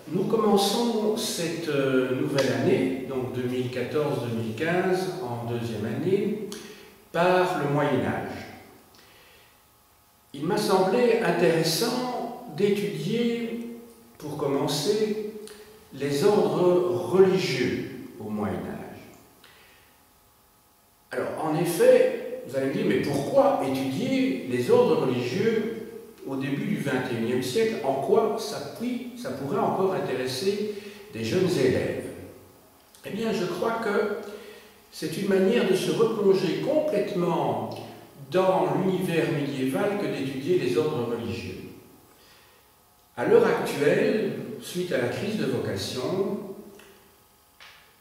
Nous commençons cette nouvelle année, donc 2014-2015, en deuxième année, par le Moyen-Âge. Il m'a semblé intéressant d'étudier, pour commencer, les ordres religieux au Moyen-Âge. Alors, en effet, vous allez me dire, mais pourquoi étudier les ordres religieux au début du XXIe siècle? En quoi ça pourrait encore intéresser des jeunes élèves? Eh bien, je crois que c'est une manière de se replonger complètement dans l'univers médiéval que d'étudier les ordres religieux. À l'heure actuelle, suite à la crise de vocation,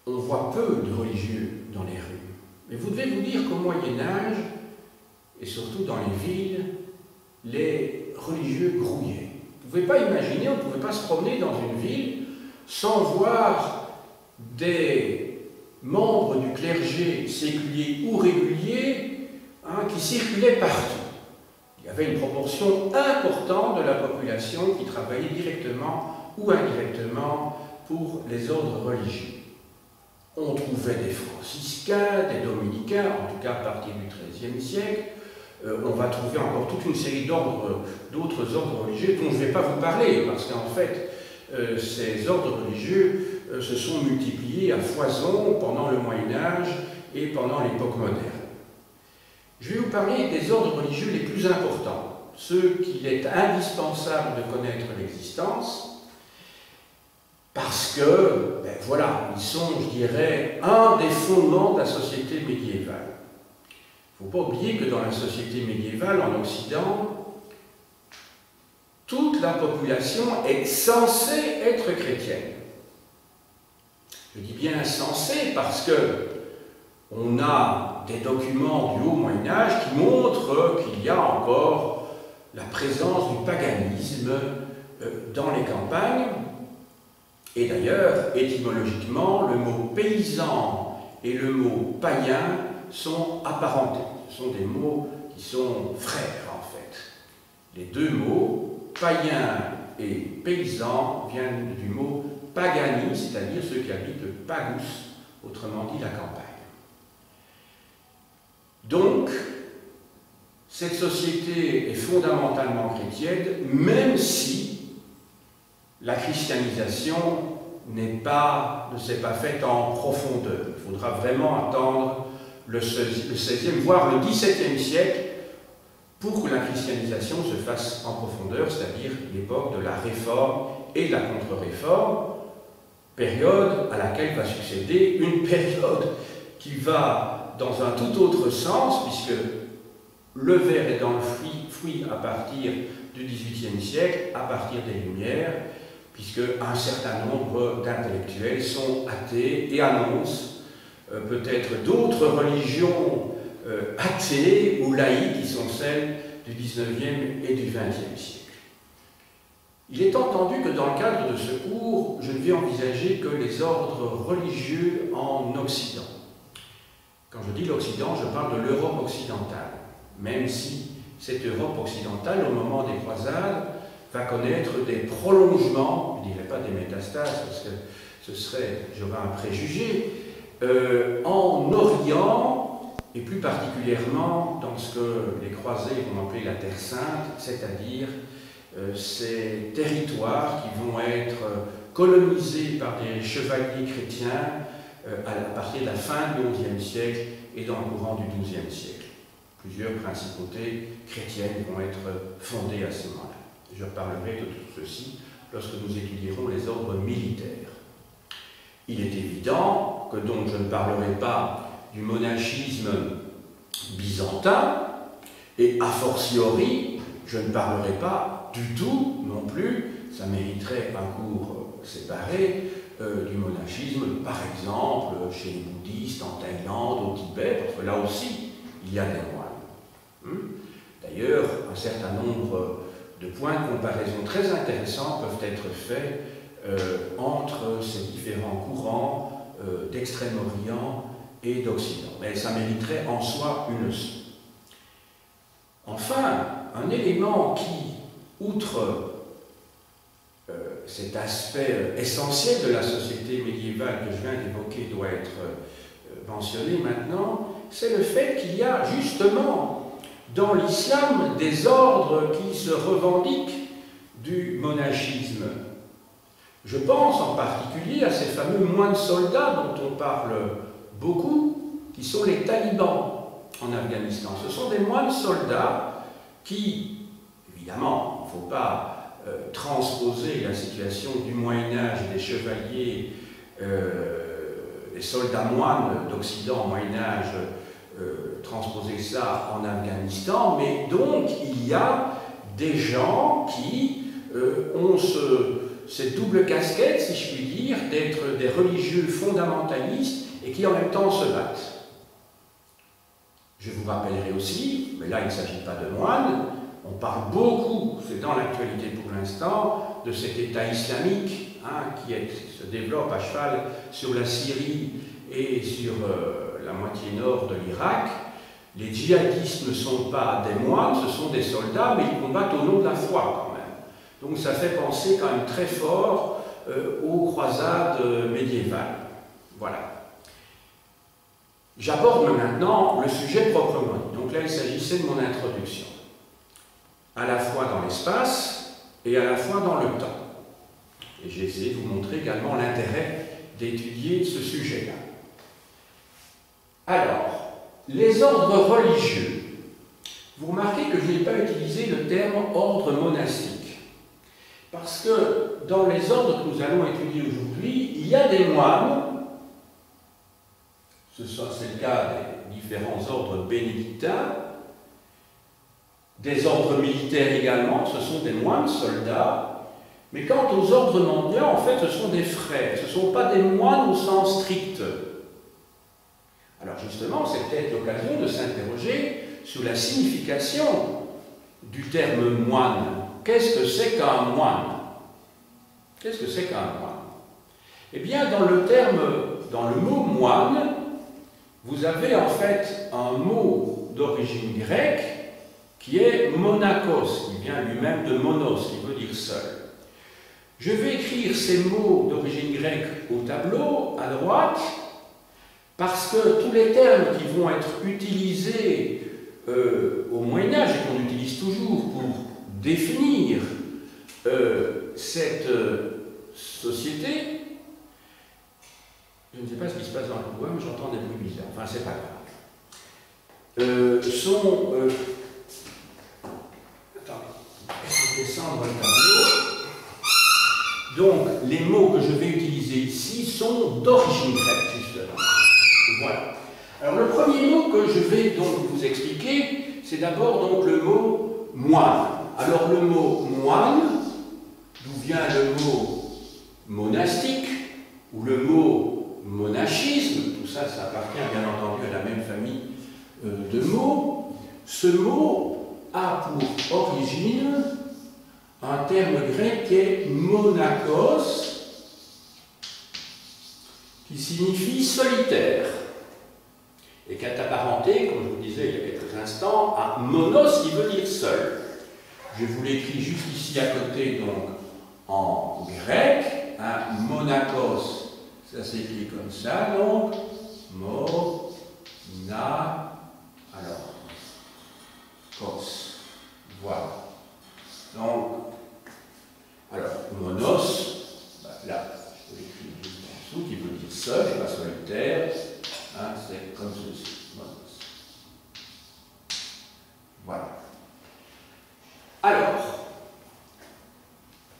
on voit peu de religieux dans les rues. Mais vous devez vous dire qu'au Moyen-Âge, et surtout dans les villes, les religieux grouillaient. Vous ne pouvez pas imaginer, on ne pouvait pas se promener dans une ville sans voir des membres du clergé séculier ou régulier qui circulaient partout. Il y avait une proportion importante de la population qui travaillait directement ou indirectement pour les ordres religieux. On trouvait des franciscains, des dominicains, en tout cas à partir du XIIIe siècle. On va trouver encore toute une série d'autres ordres religieux dont je ne vais pas vous parler, parce qu'en fait, ces ordres religieux se sont multipliés à foison pendant le Moyen-Âge et pendant l'époque moderne. Je vais vous parler des ordres religieux les plus importants, ceux qu'il est indispensable de connaître l'existence, parce que, voilà, ils sont, je dirais, un des fondements de la société médiévale. Il ne faut pas oublier que dans la société médiévale, en Occident, toute la population est censée être chrétienne. Je dis bien censée parce que on a des documents du Haut Moyen-Âge qui montrent qu'il y a encore la présence du paganisme dans les campagnes. Et d'ailleurs, étymologiquement, le mot paysan et le mot païen sont apparentés. Ce sont des mots qui sont frères, en fait. Les deux mots, païen et paysan, viennent du mot pagani, c'est-à-dire ceux qui habitent le pagus, autrement dit la campagne. Donc, cette société est fondamentalement chrétienne, même si la christianisation ne s'est pas faite en profondeur. Il faudra vraiment attendre le XVIe, voire le XVIIe siècle, pour que la christianisation se fasse en profondeur, c'est-à-dire l'époque de la réforme et de la contre-réforme, période à laquelle va succéder une période qui va dans un tout autre sens, puisque le ver est dans le fruit à partir du XVIIIe siècle, à partir des Lumières, puisque un certain nombre d'intellectuels sont athées et annoncent peut-être d'autres religions athées ou laïques qui sont celles du XIXe et du XXe siècle. Il est entendu que dans le cadre de ce cours, je ne vais envisager que les ordres religieux en Occident. Quand je dis l'Occident, je parle de l'Europe occidentale, même si cette Europe occidentale, au moment des croisades, va connaître des prolongements, je ne dirais pas des métastases, parce que ce serait, j'aurais un préjugé, en Orient, et plus particulièrement dans ce que les croisés vont appeler la Terre Sainte, c'est-à-dire ces territoires qui vont être colonisés par des chevaliers chrétiens à partir de la fin du XIe siècle et dans le courant du XIIe siècle. Plusieurs principautés chrétiennes vont être fondées à ce moment-là. Je reparlerai de tout ceci lorsque nous étudierons les ordres militaires. Il est évident que donc je ne parlerai pas du monachisme byzantin, et a fortiori, je ne parlerai pas du tout non plus, ça mériterait un cours séparé, du monachisme, par exemple, chez les bouddhistes, en Thaïlande, au Tibet, parce que là aussi, il y a des moines. D'ailleurs, un certain nombre de points de comparaison très intéressants peuvent être faits entre ces différents courants d'Extrême-Orient et d'Occident. Mais ça mériterait en soi une leçon. Enfin, un élément qui, outre cet aspect essentiel de la société médiévale que je viens d'évoquer doit être mentionné maintenant, c'est le fait qu'il y a justement dans l'islam des ordres qui se revendiquent du monachisme. Je pense en particulier à ces fameux moines soldats dont on parle beaucoup, qui sont les talibans en Afghanistan. Ce sont des moines soldats qui, évidemment, il ne faut pas transposer la situation du Moyen-Âge des chevaliers, des soldats moines d'Occident au Moyen-Âge, transposer ça en Afghanistan, mais donc il y a des gens qui ont cette double casquette, si je puis dire, d'être des religieux fondamentalistes et qui en même temps se battent. Je vous rappellerai aussi, mais là il ne s'agit pas de moines, on parle beaucoup, c'est dans l'actualité pour l'instant, de cet État islamique qui se développe à cheval sur la Syrie et sur la moitié nord de l'Irak. Les djihadistes ne sont pas des moines, ce sont des soldats, mais ils combattent au nom de la foi quand même. Donc ça fait penser quand même très fort aux croisades médiévales. Voilà. J'aborde maintenant le sujet proprement dit. Donc là, il s'agissait de mon introduction. À la fois dans l'espace et à la fois dans le temps. Et j'ai essayé de vous montrer également l'intérêt d'étudier ce sujet-là. Alors, les ordres religieux. Vous remarquez que je n'ai pas utilisé le terme ordre monastique. Parce que dans les ordres que nous allons étudier aujourd'hui, il y a des moines. C'est le cas des différents ordres bénédictins, des ordres militaires également, ce sont des moines soldats, mais quant aux ordres mendiants, en fait, ce sont des frères, ce ne sont pas des moines au sens strict. Alors justement, c'est peut-être l'occasion de s'interroger sur la signification du terme moine. Qu'est-ce que c'est qu'un moine? Qu'est-ce que c'est qu'un moine? Eh bien, dans le mot moine, vous avez en fait un mot d'origine grecque qui est monakos, qui vient lui-même de monos, qui veut dire seul. Je vais écrire ces mots d'origine grecque au tableau, à droite, parce que tous les termes qui vont être utilisés au Moyen-Âge et qu'on utilise toujours pour définir cette société, je ne sais pas ce qui se passe dans le couloir, mais j'entends des bruits bizarres. Enfin, c'est pas grave. Attendez, je vais descendre le tableau. Donc, les mots que je vais utiliser ici sont d'origine grecque, justement. Voilà. Alors, le premier mot que je vais donc vous expliquer, c'est d'abord donc le mot moine. Alors, le mot moine, d'où vient le mot monastique, ou le mot monachisme, tout ça, ça appartient bien entendu à la même famille de mots. Ce mot a pour origine un terme grec qui est monakos, qui signifie solitaire, et qui est apparenté, comme je vous disais il y a quelques instants, à monos qui veut dire seul. Je vous l'écris juste ici à côté, donc en grec, monakos. Ça s'écrit comme ça, donc, alors, kos. Voilà. Donc, alors, monos, là, je l'écris juste en dessous, qui veut dire seul, et pas solitaire, c'est comme ceci, monos. Voilà. Alors,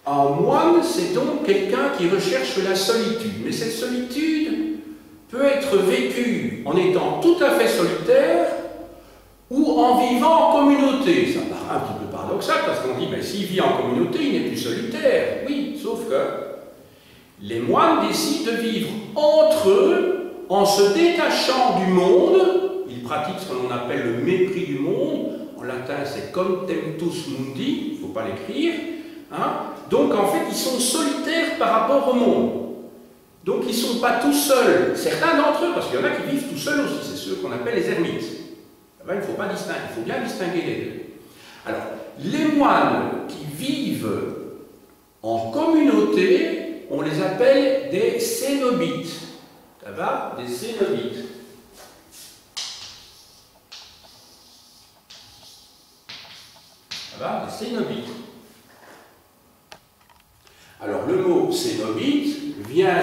un moine, c'est donc quelqu'un qui recherche la solitude. Mais cette solitude peut être vécue en étant tout à fait solitaire ou en vivant en communauté. Ça paraît un petit peu paradoxal parce qu'on dit, mais s'il vit en communauté, il n'est plus solitaire. Oui, sauf que les moines décident de vivre entre eux en se détachant du monde. Ils pratiquent ce que l'on appelle le mépris du monde. En latin, c'est contemptus mundi, il ne faut pas l'écrire. Donc en fait, ils sont solitaires par rapport au monde. Donc ils ne sont pas tout seuls. Certains d'entre eux, parce qu'il y en a qui vivent tout seuls aussi, c'est ceux qu'on appelle les ermites. Là, il ne faut pas distinguer, il faut bien distinguer les deux. Alors, les moines qui vivent En communauté, on les appelle des cénobites. Ça va? Des cénobites. Ça va? Des cénobites. Alors, le mot cénobite vient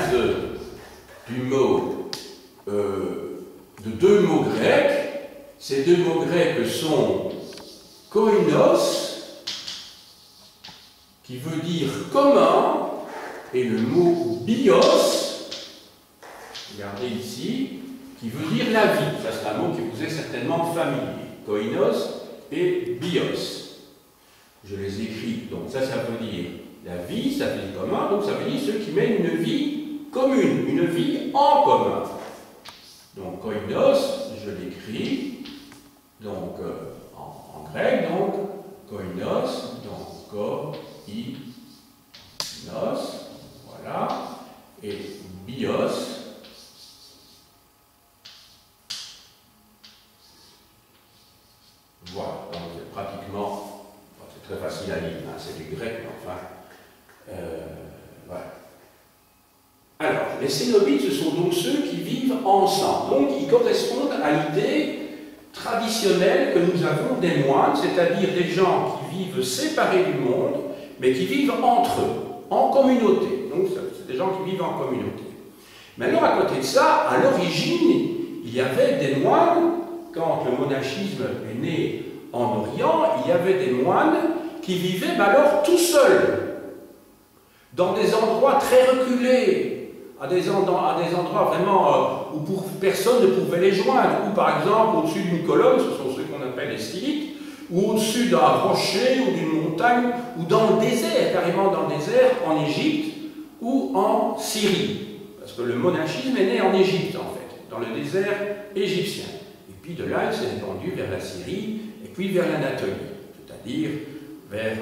du mot, de deux mots grecs. Ces deux mots grecs sont koinos, qui veut dire commun, et le mot bios, regardez ici, qui veut dire la vie. Ça, c'est un mot qui vous est certainement familier. Koinos et bios. Je les écris, donc ça veut dire la vie, ça veut dire commun, donc ça veut dire ceux qui mènent une vie commune, une vie en commun. Donc koinos, je l'écris, donc en grec, donc koinos, donc koinos, voilà, et bios, voilà, donc c'est pratiquement, c'est très facile à lire, hein, c'est du grec, mais enfin, voilà. Alors, les cénobites, ce sont donc ceux qui vivent ensemble. Donc, ils correspondent à l'idée traditionnelle que nous avons des moines, c'est-à-dire des gens qui vivent séparés du monde, mais qui vivent entre eux, en communauté. Donc, c'est des gens qui vivent en communauté. Maintenant, à côté de ça, à l'origine, il y avait des moines, quand le monachisme est né en Orient, il y avait des moines qui vivaient alors tout seuls, dans des endroits très reculés, à des endroits vraiment où personne ne pouvait les joindre, ou par exemple au-dessus d'une colonne, ce sont ceux qu'on appelle les stylites, ou au-dessus d'un rocher ou d'une montagne, ou dans le désert, carrément dans le désert, en Égypte ou en Syrie. Parce que le monachisme est né en Égypte, en fait, dans le désert égyptien. Et puis de là, il s'est répandu vers la Syrie, et puis vers l'Anatolie, c'est-à-dire vers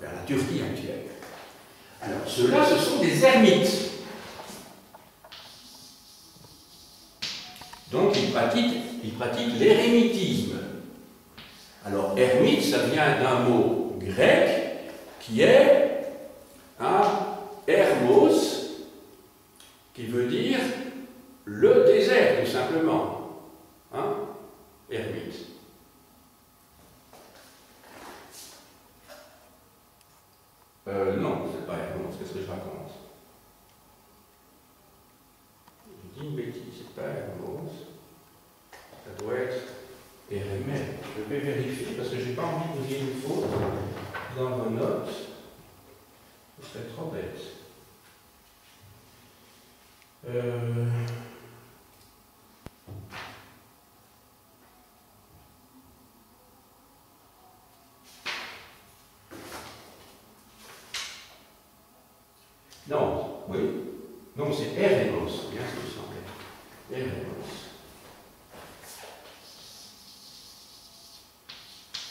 la Turquie actuelle. Alors, ceux-là, ce sont des ermites. Donc, ils pratiquent l'érémitisme. Alors, ermite, ça vient d'un mot grec qui est hermos, qui veut dire le désert, tout simplement. Ermite. Non, c'est pas hermos, qu'est-ce que je raconte? Je dis une bêtise, c'est pas hermos. Ça doit être Érémène. Je vais vérifier parce que je n'ai pas envie de vous dire une faute dans vos notes. Ce serait trop bête. Non, oui. Non, c'est Érémos, bien ce qui me semblait. Érémos.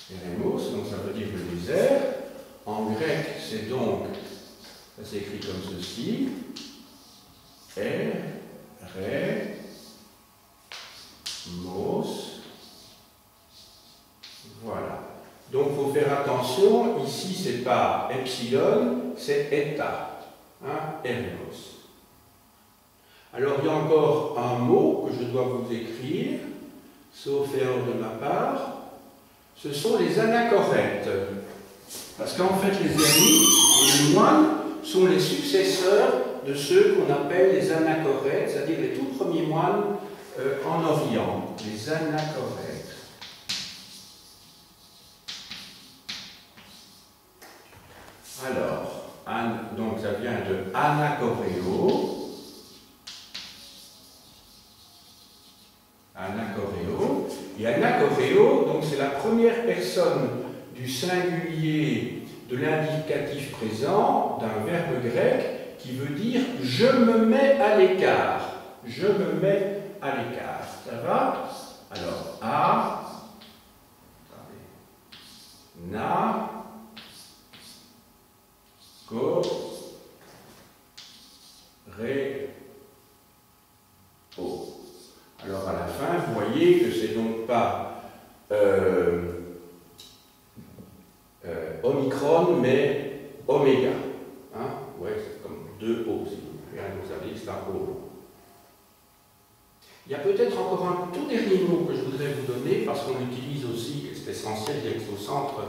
Érémos, donc ça veut dire le désert. En grec, c'est donc, ça s'écrit comme ceci. Mos. Voilà. Donc il faut faire attention, ici c'est pas epsilon, c'est eta. Érémos. Alors il y a encore un mot que je dois vous écrire, sauf erreur de ma part. Ce sont les anachorètes. Parce qu'en fait, les ermites et les moines sont les successeurs de ceux qu'on appelle les anachorètes, c'est-à-dire les tout premiers moines en Orient, les anachorètes. Alors, donc ça vient de anachoréo. Anachoréo. Et anachoréo, donc c'est la première personne du singulier de l'indicatif présent d'un verbe grec qui veut dire « je me mets à l'écart ». Je me mets à l'écart. Ça va? Alors, na, ko, ré, o. Alors à la fin, vous voyez que c'est donc pas omicron, mais oméga. Bien, vous avez dit que c'est un gros mot. Il y a peut-être encore un tout dernier mot que je voudrais vous donner, parce qu'on l'utilise aussi, et c'est essentiel, il est au centre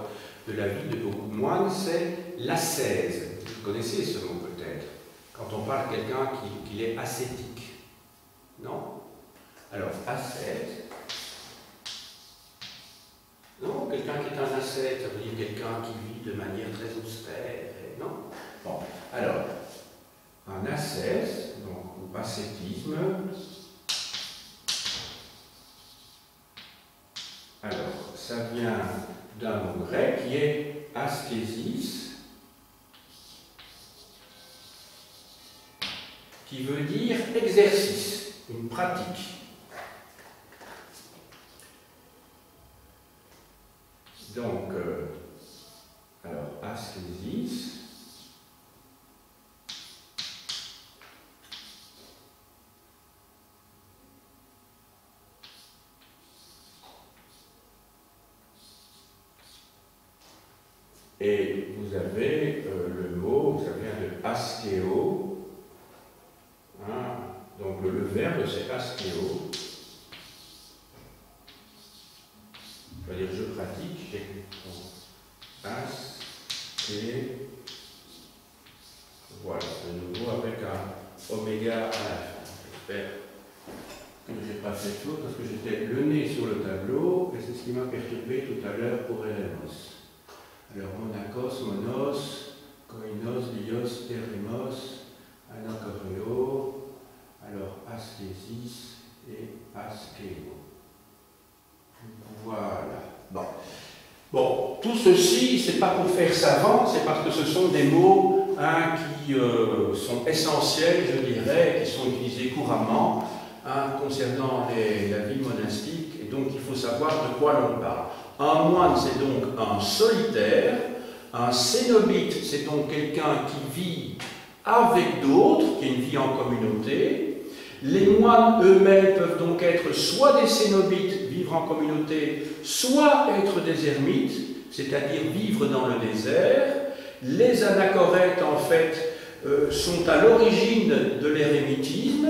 de la vie de beaucoup de moines, c'est l'ascèse. Vous connaissez ce mot peut-être, quand on parle de quelqu'un qui est ascétique. Non? Alors, ascète. Non, quelqu'un qui est un ascète, ça veut dire quelqu'un qui vit de manière très austère. Non? Bon, alors, un ascèse, donc, ou ascétisme. Alors, ça vient d'un mot grec qui est askésis, qui veut dire exercice, une pratique. Donc, alors, askésis, et vous avez le mot, ça vient de askéo, hein, donc le verbe c'est askéo, je vais dire je pratique, j'ai aské, voilà, de nouveau avec un oméga à la fin. J'espère que je n'ai pas fait faute parce que j'étais le nez sur le tableau et c'est ce qui m'a perturbé tout à l'heure pour Eremos. Alors, monakos, monos, koinos, lios, teremos, anakoreo, alors askésis et askéo. Voilà. Bon, tout ceci, c'est pas pour faire savant, c'est parce que ce sont des mots qui sont essentiels, je dirais, qui sont utilisés couramment concernant la vie monastique, et donc il faut savoir de quoi l'on parle. Un moine, c'est donc un solitaire. Un cénobite, c'est donc quelqu'un qui vit avec d'autres, qui a une vie en communauté. Les moines eux-mêmes peuvent donc être soit des cénobites, vivre en communauté, soit être des ermites, c'est-à-dire vivre dans le désert. Les anachorètes, en fait, sont à l'origine de l'érémitisme,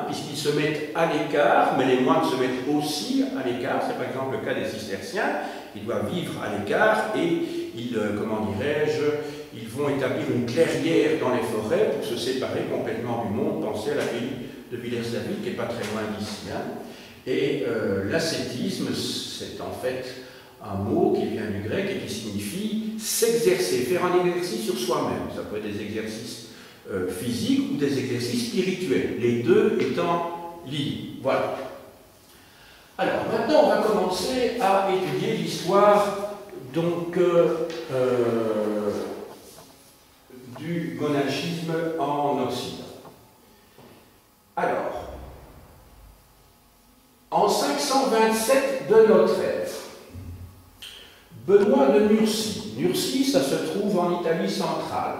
puisqu'ils se mettent à l'écart, mais les moines se mettent aussi à l'écart. C'est par exemple le cas des cisterciens. Ils doivent vivre à l'écart et ils, comment dirais-je, ils vont établir une clairière dans les forêts pour se séparer complètement du monde. Pensez à l'abbaye de Villers-la-Ville, qui n'est pas très loin d'ici. Et l'ascétisme, c'est en fait un mot qui vient du grec et qui signifie s'exercer, faire un exercice sur soi-même. Ça peut être des exercices physiques ou des exercices spirituels, les deux étant liés. Voilà. Alors, maintenant, on va commencer à étudier l'histoire donc du monachisme en Occident. Alors, en 527 de notre ère, Benoît de Nursie, Nursie, ça se trouve en Italie centrale,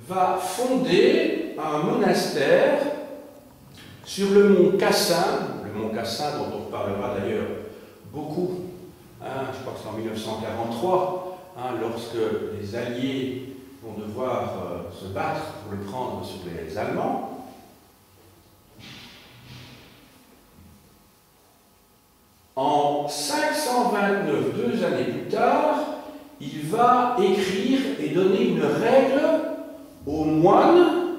va fonder un monastère sur le mont Cassin dont on parlera d'ailleurs beaucoup, je crois que c'est en 1943, lorsque les Alliés vont devoir se battre pour le prendre sur les Allemands. En 529, 2 années plus tard, il va écrire et donner une règle aux moines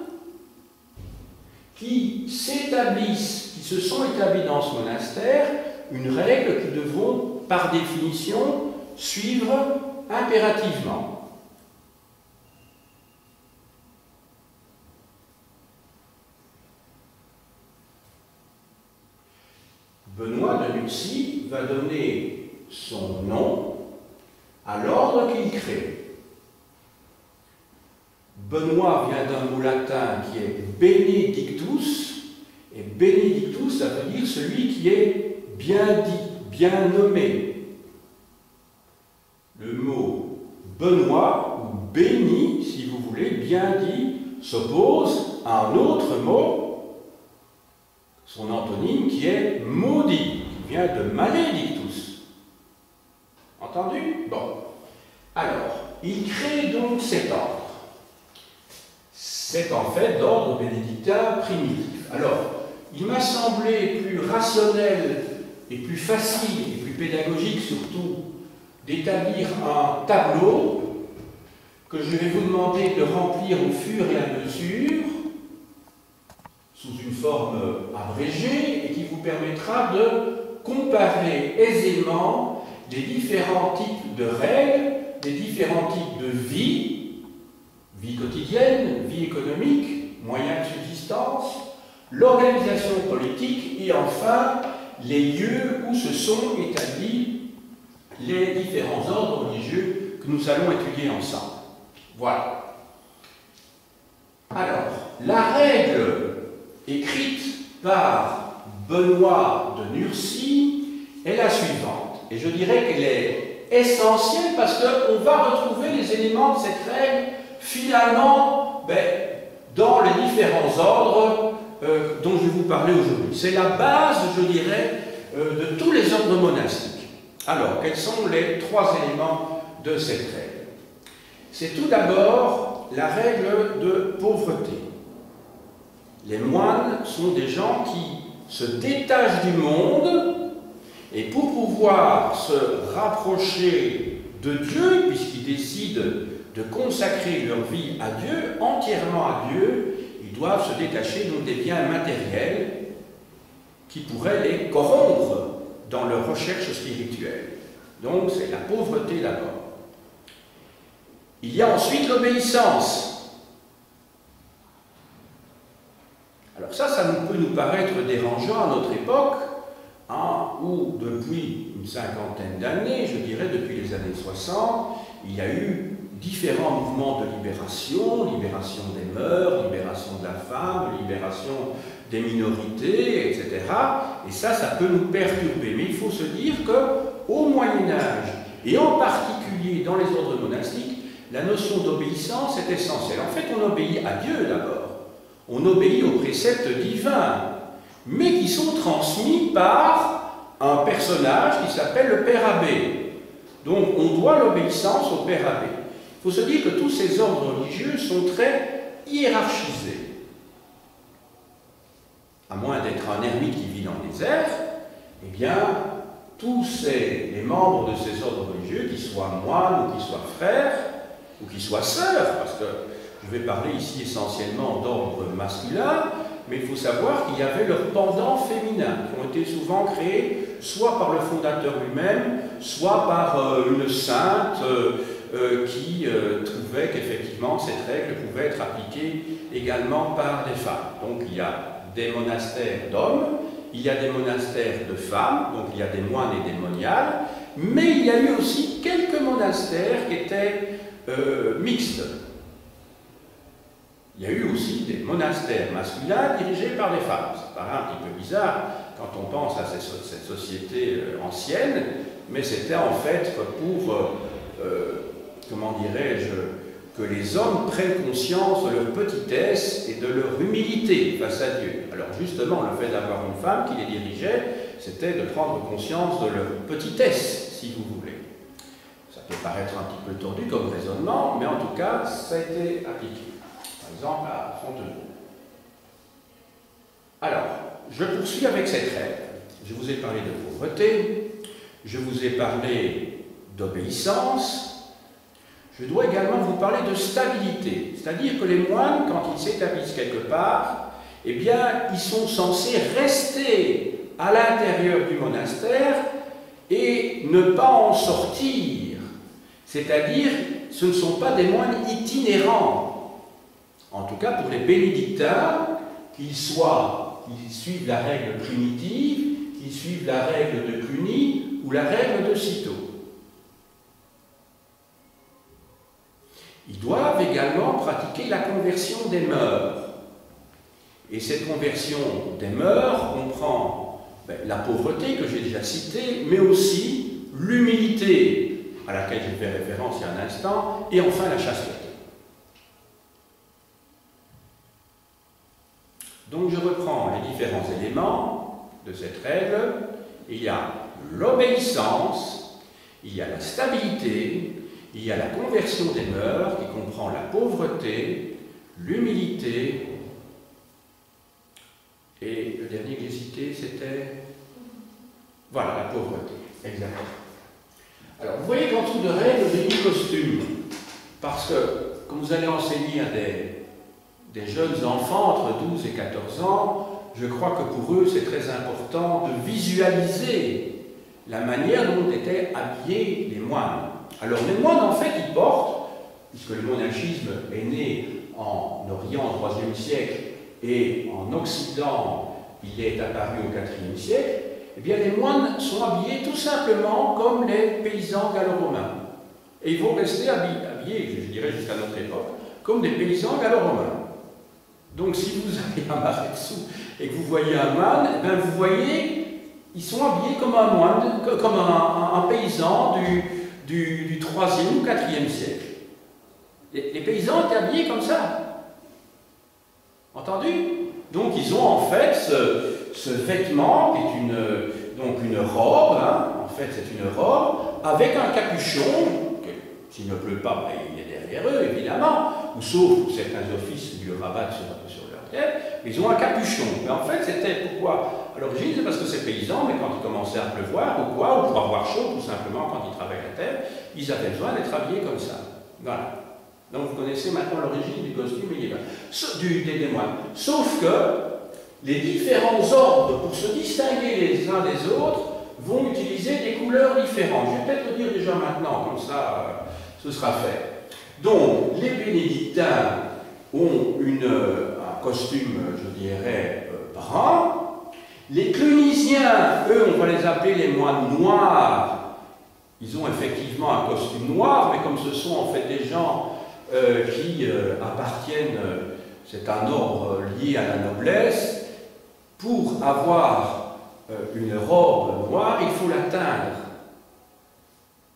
qui s'établissent, qui se sont établis dans ce monastère, une règle qu'ils devront, par définition, suivre impérativement. Benoît de Nursie va donner son nom à l'ordre qu'il crée. Benoît vient d'un mot latin qui est benedictus, et benedictus, ça veut dire celui qui est bien dit, bien nommé. Le mot Benoît, ou béni, si vous voulez, bien dit, s'oppose à un autre mot, son antonyme, qui est maudit, qui vient de maledictus. Entendu? Bon. Alors, il crée donc cet ordre. c'est en fait d'ordre bénédictin primitif. Alors, il m'a semblé plus rationnel et plus facile et plus pédagogique surtout d'établir un tableau que je vais vous demander de remplir au fur et à mesure sous une forme abrégée et qui vous permettra de comparer aisément les différents types de règles, les différents types de vie quotidienne, vie économique, moyens de subsistance, l'organisation politique et enfin les lieux où se sont établis les différents ordres religieux que nous allons étudier ensemble. Voilà. Alors, la règle écrite par Benoît de Nursie est la suivante. Et je dirais qu'elle est essentielle parce qu'on va retrouver les éléments de cette règle finalement dans les différents ordres dont je vais vous parler aujourd'hui. C'est la base, je dirais, de tous les ordres monastiques. Alors, quels sont les trois éléments de cette règle? C'est tout d'abord la règle de pauvreté. Les moines sont des gens qui se détachent du monde et pour pouvoir se rapprocher de Dieu, puisqu'ils décident de consacrer leur vie à Dieu, entièrement à Dieu, ils doivent se détacher donc des biens matériels qui pourraient les corrompre dans leur recherche spirituelle. Donc c'est la pauvreté d'abord. Il y a ensuite l'obéissance. Alors ça peut nous paraître dérangeant à notre époque, où depuis une cinquantaine d'années, je dirais depuis les années 60, il y a eu différents mouvements de libération, libération des mœurs, libération de la femme, libération des minorités, etc. Et ça peut nous perturber. Mais il faut se dire qu'au Moyen-Âge, et en particulier dans les ordres monastiques, la notion d'obéissance est essentielle. En fait, on obéit à Dieu d'abord. On obéit aux préceptes divins, mais qui sont transmis par un personnage qui s'appelle le Père Abbé. Donc, on doit l'obéissance au Père Abbé. Il faut se dire que tous ces ordres religieux sont très hiérarchisés. À moins d'être un ermite qui vit dans les airs, eh bien, tous les membres de ces ordres religieux, qu'ils soient moines ou qu'ils soient frères, ou qu'ils soient sœurs, parce que je vais parler ici essentiellement d'ordre masculin, mais il faut savoir qu'il y avait leurs pendants féminins, qui ont été souvent créés soit par le fondateur lui-même, soit par une sainte qui trouvait qu'effectivement cette règle pouvait être appliquée également par des femmes. Donc il y a des monastères d'hommes, il y a des monastères de femmes, donc il y a des moines et des moniales, mais il y a eu aussi quelques monastères qui étaient mixtes. Il y a eu aussi des monastères masculins dirigés par des femmes. Ça paraît un petit peu bizarre quand on pense à cette société ancienne, mais c'était en fait pour, comment dirais-je, que les hommes prennent conscience de leur petitesse et de leur humilité face à Dieu. Alors justement, le fait d'avoir une femme qui les dirigeait, c'était de prendre conscience de leur petitesse, si vous voulez. Ça peut paraître un petit peu tordu comme raisonnement, mais en tout cas, ça a été appliqué. Par exemple, à Fontenoy. Alors, je poursuis avec cette règle. Je vous ai parlé de pauvreté, je vous ai parlé d'obéissance. Je dois également vous parler de stabilité, c'est-à-dire que les moines, quand ils s'établissent quelque part, eh bien, ils sont censés rester à l'intérieur du monastère et ne pas en sortir. C'est-à-dire, ce ne sont pas des moines itinérants. En tout cas, pour les bénédictins, qu'ils suivent la règle primitive, qu'ils suivent la règle de Cluny ou la règle de Cîteaux. Ils doivent également pratiquer la conversion des mœurs. Et cette conversion des mœurs comprend la pauvreté que j'ai déjà citée, mais aussi l'humilité, à laquelle j'ai fait référence il y a un instant, et enfin la chasteté. Donc je reprends les différents éléments de cette règle. Il y a l'obéissance, il y a la stabilité, il y a la conversion des mœurs qui comprend la pauvreté, l'humilité, et le dernier que j'ai cité, c'était, voilà, la pauvreté, exactement. Alors, vous voyez qu'en dessous de règles, j'ai mis costume, parce que, quand vous allez enseigner à des jeunes enfants entre 12 et 14 ans, je crois que pour eux, c'est très important de visualiser la manière dont étaient habillés les moines. Alors, les moines, en fait, ils portent, puisque le monachisme est né en Orient au IIIe siècle et en Occident, il est apparu au IVe siècle, eh bien, les moines sont habillés tout simplement comme les paysans gallo-romains. Et ils vont rester habillés, je dirais jusqu'à notre époque, comme des paysans gallo-romains. Donc, si vous allez à Marexou et que vous voyez un moine, eh bien, vous voyez, ils sont habillés comme un moine, comme un paysan du 3e ou 4e siècle. Les paysans étaient habillés comme ça. Entendu? Donc, ils ont en fait ce vêtement qui est donc une robe, hein, en fait, c'est une robe, avec un capuchon. S'il ne pleut pas, il est derrière eux, évidemment, ou sauf pour certains offices qui le rabattent sur leur tête, ils ont un capuchon. Mais en fait, c'était pourquoi? À l'origine, c'est parce que ces paysans, mais quand il commençait à pleuvoir, ou quoi, ou pour avoir chaud, tout simplement, quand ils travaillaient la terre, ils avaient besoin d'être habillés comme ça. Voilà. Donc, vous connaissez maintenant l'origine du costume médiéval, des moines. Sauf que les différents ordres, pour se distinguer les uns des autres, vont utiliser des couleurs différentes. Je vais peut-être le dire déjà maintenant, comme ça, ce sera fait. Donc, les bénédictins ont un costume, je dirais, brun. Les clunisiens, eux, on va les appeler les moines noirs. Ils ont effectivement un costume noir, mais comme ce sont en fait des gens qui appartiennent, c'est un ordre lié à la noblesse, pour avoir une robe noire, il faut la teindre.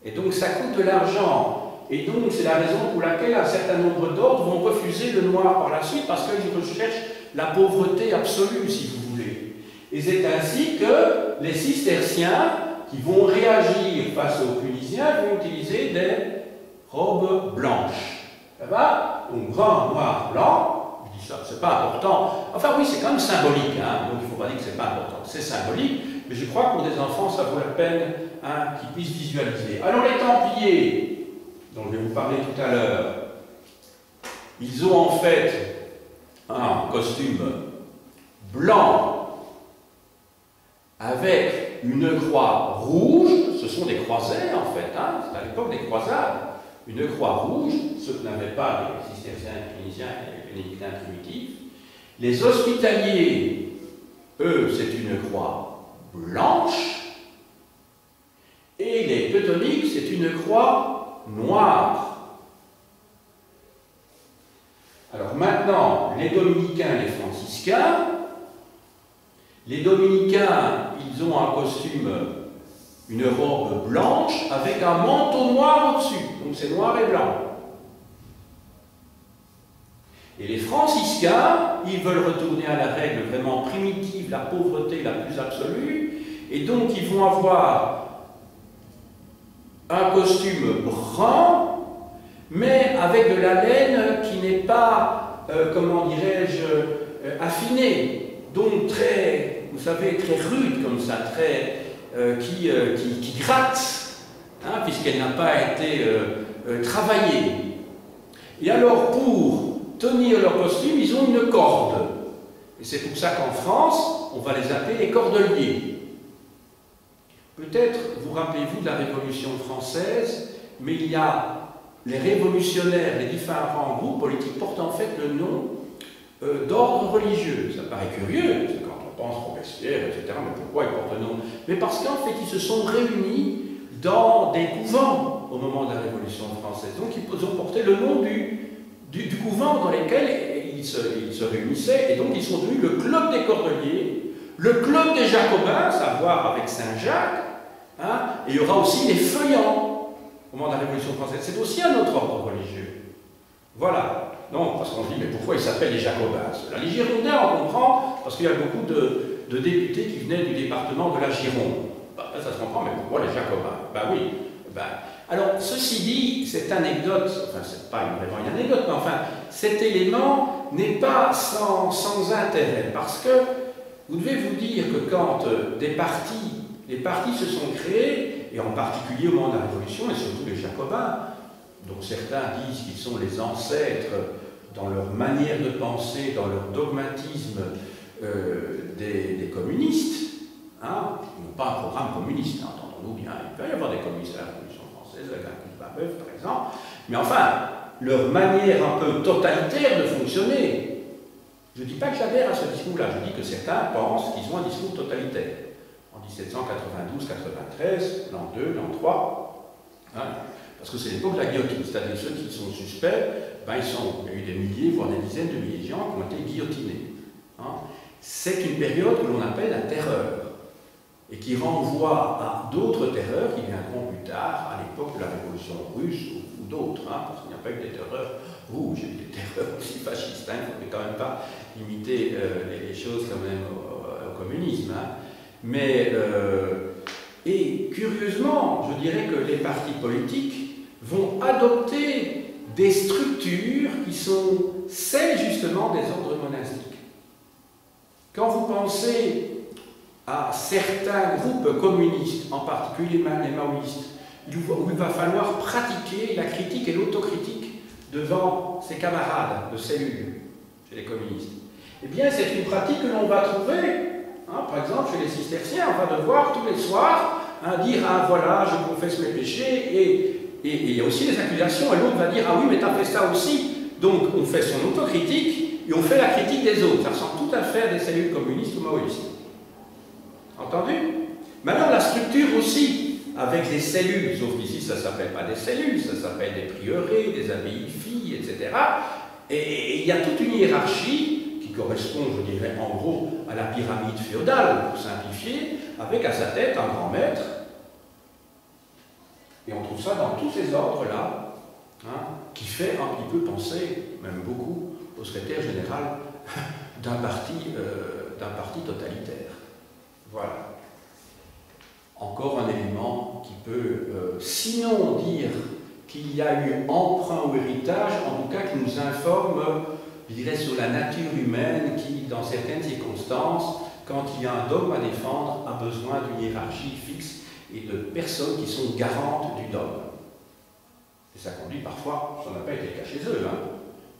Et donc ça coûte de l'argent. Et donc c'est la raison pour laquelle un certain nombre d'ordres vont refuser le noir par la suite, parce qu'ils recherchent la pauvreté absolue, si vous voulez. Et c'est ainsi que les cisterciens, qui vont réagir face aux clunisiens, vont utiliser des robes blanches. Ça va? Donc brun, noir, blanc. Je dis ça, c'est pas important. Enfin oui, c'est quand même symbolique, hein, donc il ne faut pas dire que c'est pas important. C'est symbolique, mais je crois que pour des enfants, ça vaut la peine hein, qu'ils puissent visualiser. Alors les Templiers, dont je vais vous parler tout à l'heure, ils ont en fait un costume blanc avec une croix rouge. Ce sont des croisés en fait, hein, c'est à l'époque des croisades. Une croix rouge, ceux que n'avaient pas les cisterciens, les clunisiens et les bénédictins primitifs. Les hospitaliers, eux, c'est une croix blanche. Et les teutoniques, c'est une croix noire. Alors maintenant, les dominicains et les franciscains. Les dominicains, ils ont un costume, une robe blanche avec un manteau noir au-dessus. Donc c'est noir et blanc. Et les franciscains, ils veulent retourner à la règle vraiment primitive, la pauvreté la plus absolue, et donc ils vont avoir un costume brun, mais avec de la laine qui n'est pas, comment dirais-je, affinée, donc très, vous savez, très rude comme ça, très, qui gratte, hein, puisqu'elle n'a pas été travaillée. Et alors, pour tenir leur costume, ils ont une corde. Et c'est pour ça qu'en France, on va les appeler les cordeliers. Peut-être vous rappelez-vous de la Révolution française, mais il y a les révolutionnaires, les différents groupes politiques portent en fait le nom d'ordre religieux. Ça paraît curieux, parce que quand on pense Robespierre, etc., mais pourquoi ils portent le nom? Mais parce qu'en fait, ils se sont réunis dans des couvents au moment de la Révolution française. Donc, ils ont porté le nom du couvent dans lequel ils se réunissaient, et donc ils sont devenus le club des Cordeliers, le club des Jacobins, savoir avec Saint-Jacques, hein, et il y aura aussi les Feuillants au moment de la Révolution française. C'est aussi un autre ordre religieux. Voilà. Non, parce qu'on se dit, mais pourquoi ils s'appellent les Jacobins? Les Girondins, on comprend, parce qu'il y a beaucoup de députés qui venaient du département de la Gironde. Ben, ça se comprend, mais pourquoi les Jacobins? Ben oui, Alors, ceci dit, cette anecdote, enfin, c'est pas vraiment une anecdote, mais enfin, cet élément n'est pas sans intérêt, parce que vous devez vous dire que quand les partis se sont créés, et en particulier au moment de la Révolution, et surtout les Jacobins, dont certains disent qu'ils sont les ancêtres dans leur manière de penser, dans leur dogmatisme des communistes, hein, ils n'ont pas un programme communiste, hein, entendons-nous bien, il peut y avoir des communistes à la Révolution française, avec un coup de Babeuf par exemple, mais enfin, leur manière un peu totalitaire de fonctionner, je ne dis pas que j'adhère à ce discours-là, je dis que certains pensent qu'ils ont un discours totalitaire. En 1792-93, l'an 2, l'an 3, hein, parce que c'est l'époque de la guillotine, c'est-à-dire ceux qui sont suspects, ben il y a eu des milliers, voire des dizaines de milliers de gens qui ont été guillotinés. Hein. C'est une période que l'on appelle la terreur, et qui renvoie à d'autres terreurs qui viendront plus tard, à l'époque de la Révolution russe ou d'autres, hein, parce qu'il n'y a pas eu des terreurs rouges, il y a eu des terreurs aussi fascistes, hein, il ne faudrait quand même pas limiter les choses quand même au communisme. Hein. Mais, et curieusement, je dirais que les partis politiques vont adopter des structures qui sont celles justement des ordres monastiques. Quand vous pensez à certains groupes communistes, en particulier les maoïstes, où il va falloir pratiquer la critique et l'autocritique devant ses camarades de cellule, chez les communistes. Eh bien, c'est une pratique que l'on va trouver, hein, par exemple, chez les cisterciens, on va devoir tous les soirs dire « Ah, voilà, je confesse mes péchés », et il y a aussi des accusations, et l'autre va dire « Ah oui, mais t'as fait ça aussi ». Donc, on fait son autocritique, et on fait la critique des autres. Ça ressemble tout à fait à des cellules communistes ou maoïstes. Entendu? Maintenant, la structure aussi, avec des cellules, sauf qu'ici, ça ne s'appelle pas des cellules, ça s'appelle des prieurés, des abbayes filles, etc. Et il y a toute une hiérarchie qui correspond, je dirais, en gros, à la pyramide féodale, pour simplifier, avec à sa tête un grand maître. Et on trouve ça dans tous ces ordres-là, hein, qui fait un petit peu penser, même beaucoup, au secrétaire général d'un parti totalitaire. Voilà. Encore un élément qui peut, sinon dire qu'il y a eu emprunt ou héritage, en tout cas qui nous informe, je dirais, sur la nature humaine qui, dans certaines circonstances, quand il y a un dogme à défendre, a besoin d'une hiérarchie fixe et de personnes qui sont garantes du dogme. Et ça conduit parfois, ça n'a pas été le cas chez eux, hein,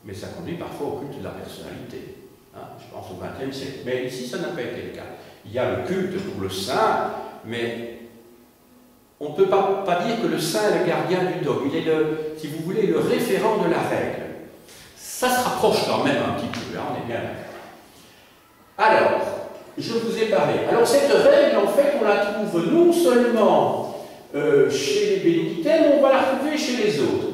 mais ça conduit parfois au culte de la personnalité. Hein, je pense au XXe siècle. Mais ici, ça n'a pas été le cas. Il y a le culte pour le saint, mais on ne peut pas dire que le saint est le gardien du dogme. Il est, si vous voulez, le référent de la règle. Ça se rapproche quand même un petit peu, hein, on est bien d'accord. Alors, je vous ai parlé. Alors, cette règle, en fait, on la trouve non seulement chez les bénédictins, mais on va la retrouver chez les autres.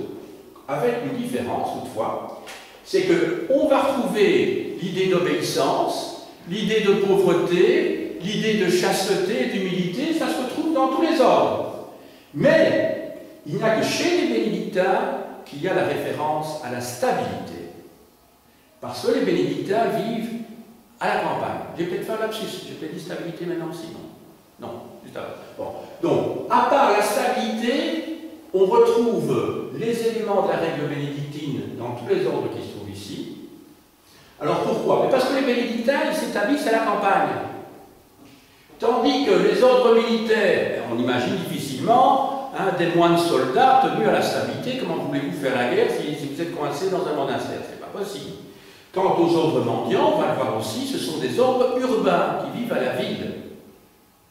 Avec une différence, toutefois, c'est qu'on va retrouver l'idée d'obéissance, l'idée de pauvreté, l'idée de chasteté et d'humilité, ça se retrouve dans tous les ordres. Mais il n'y a que chez les bénédictins qu'il y a la référence à la stabilité. Parce que les bénédictins vivent à la campagne. J'ai peut-être fait un lapsus, j'ai peut-être dit stabilité maintenant aussi, non. Non, juste avant. Bon. Donc, à part la stabilité, on retrouve les éléments de la règle bénédictine dans tous les ordres qui se trouvent ici. Alors pourquoi? Parce que les bénédictins, ils s'établissent à la campagne. Tandis que les ordres militaires, on imagine difficilement des moines soldats tenus à la stabilité. Comment voulez-vous faire la guerre si vous êtes coincé dans un monastère? C'est pas possible. Quant aux ordres mendiants, on va le voir aussi, ce sont des ordres urbains qui vivent à la ville.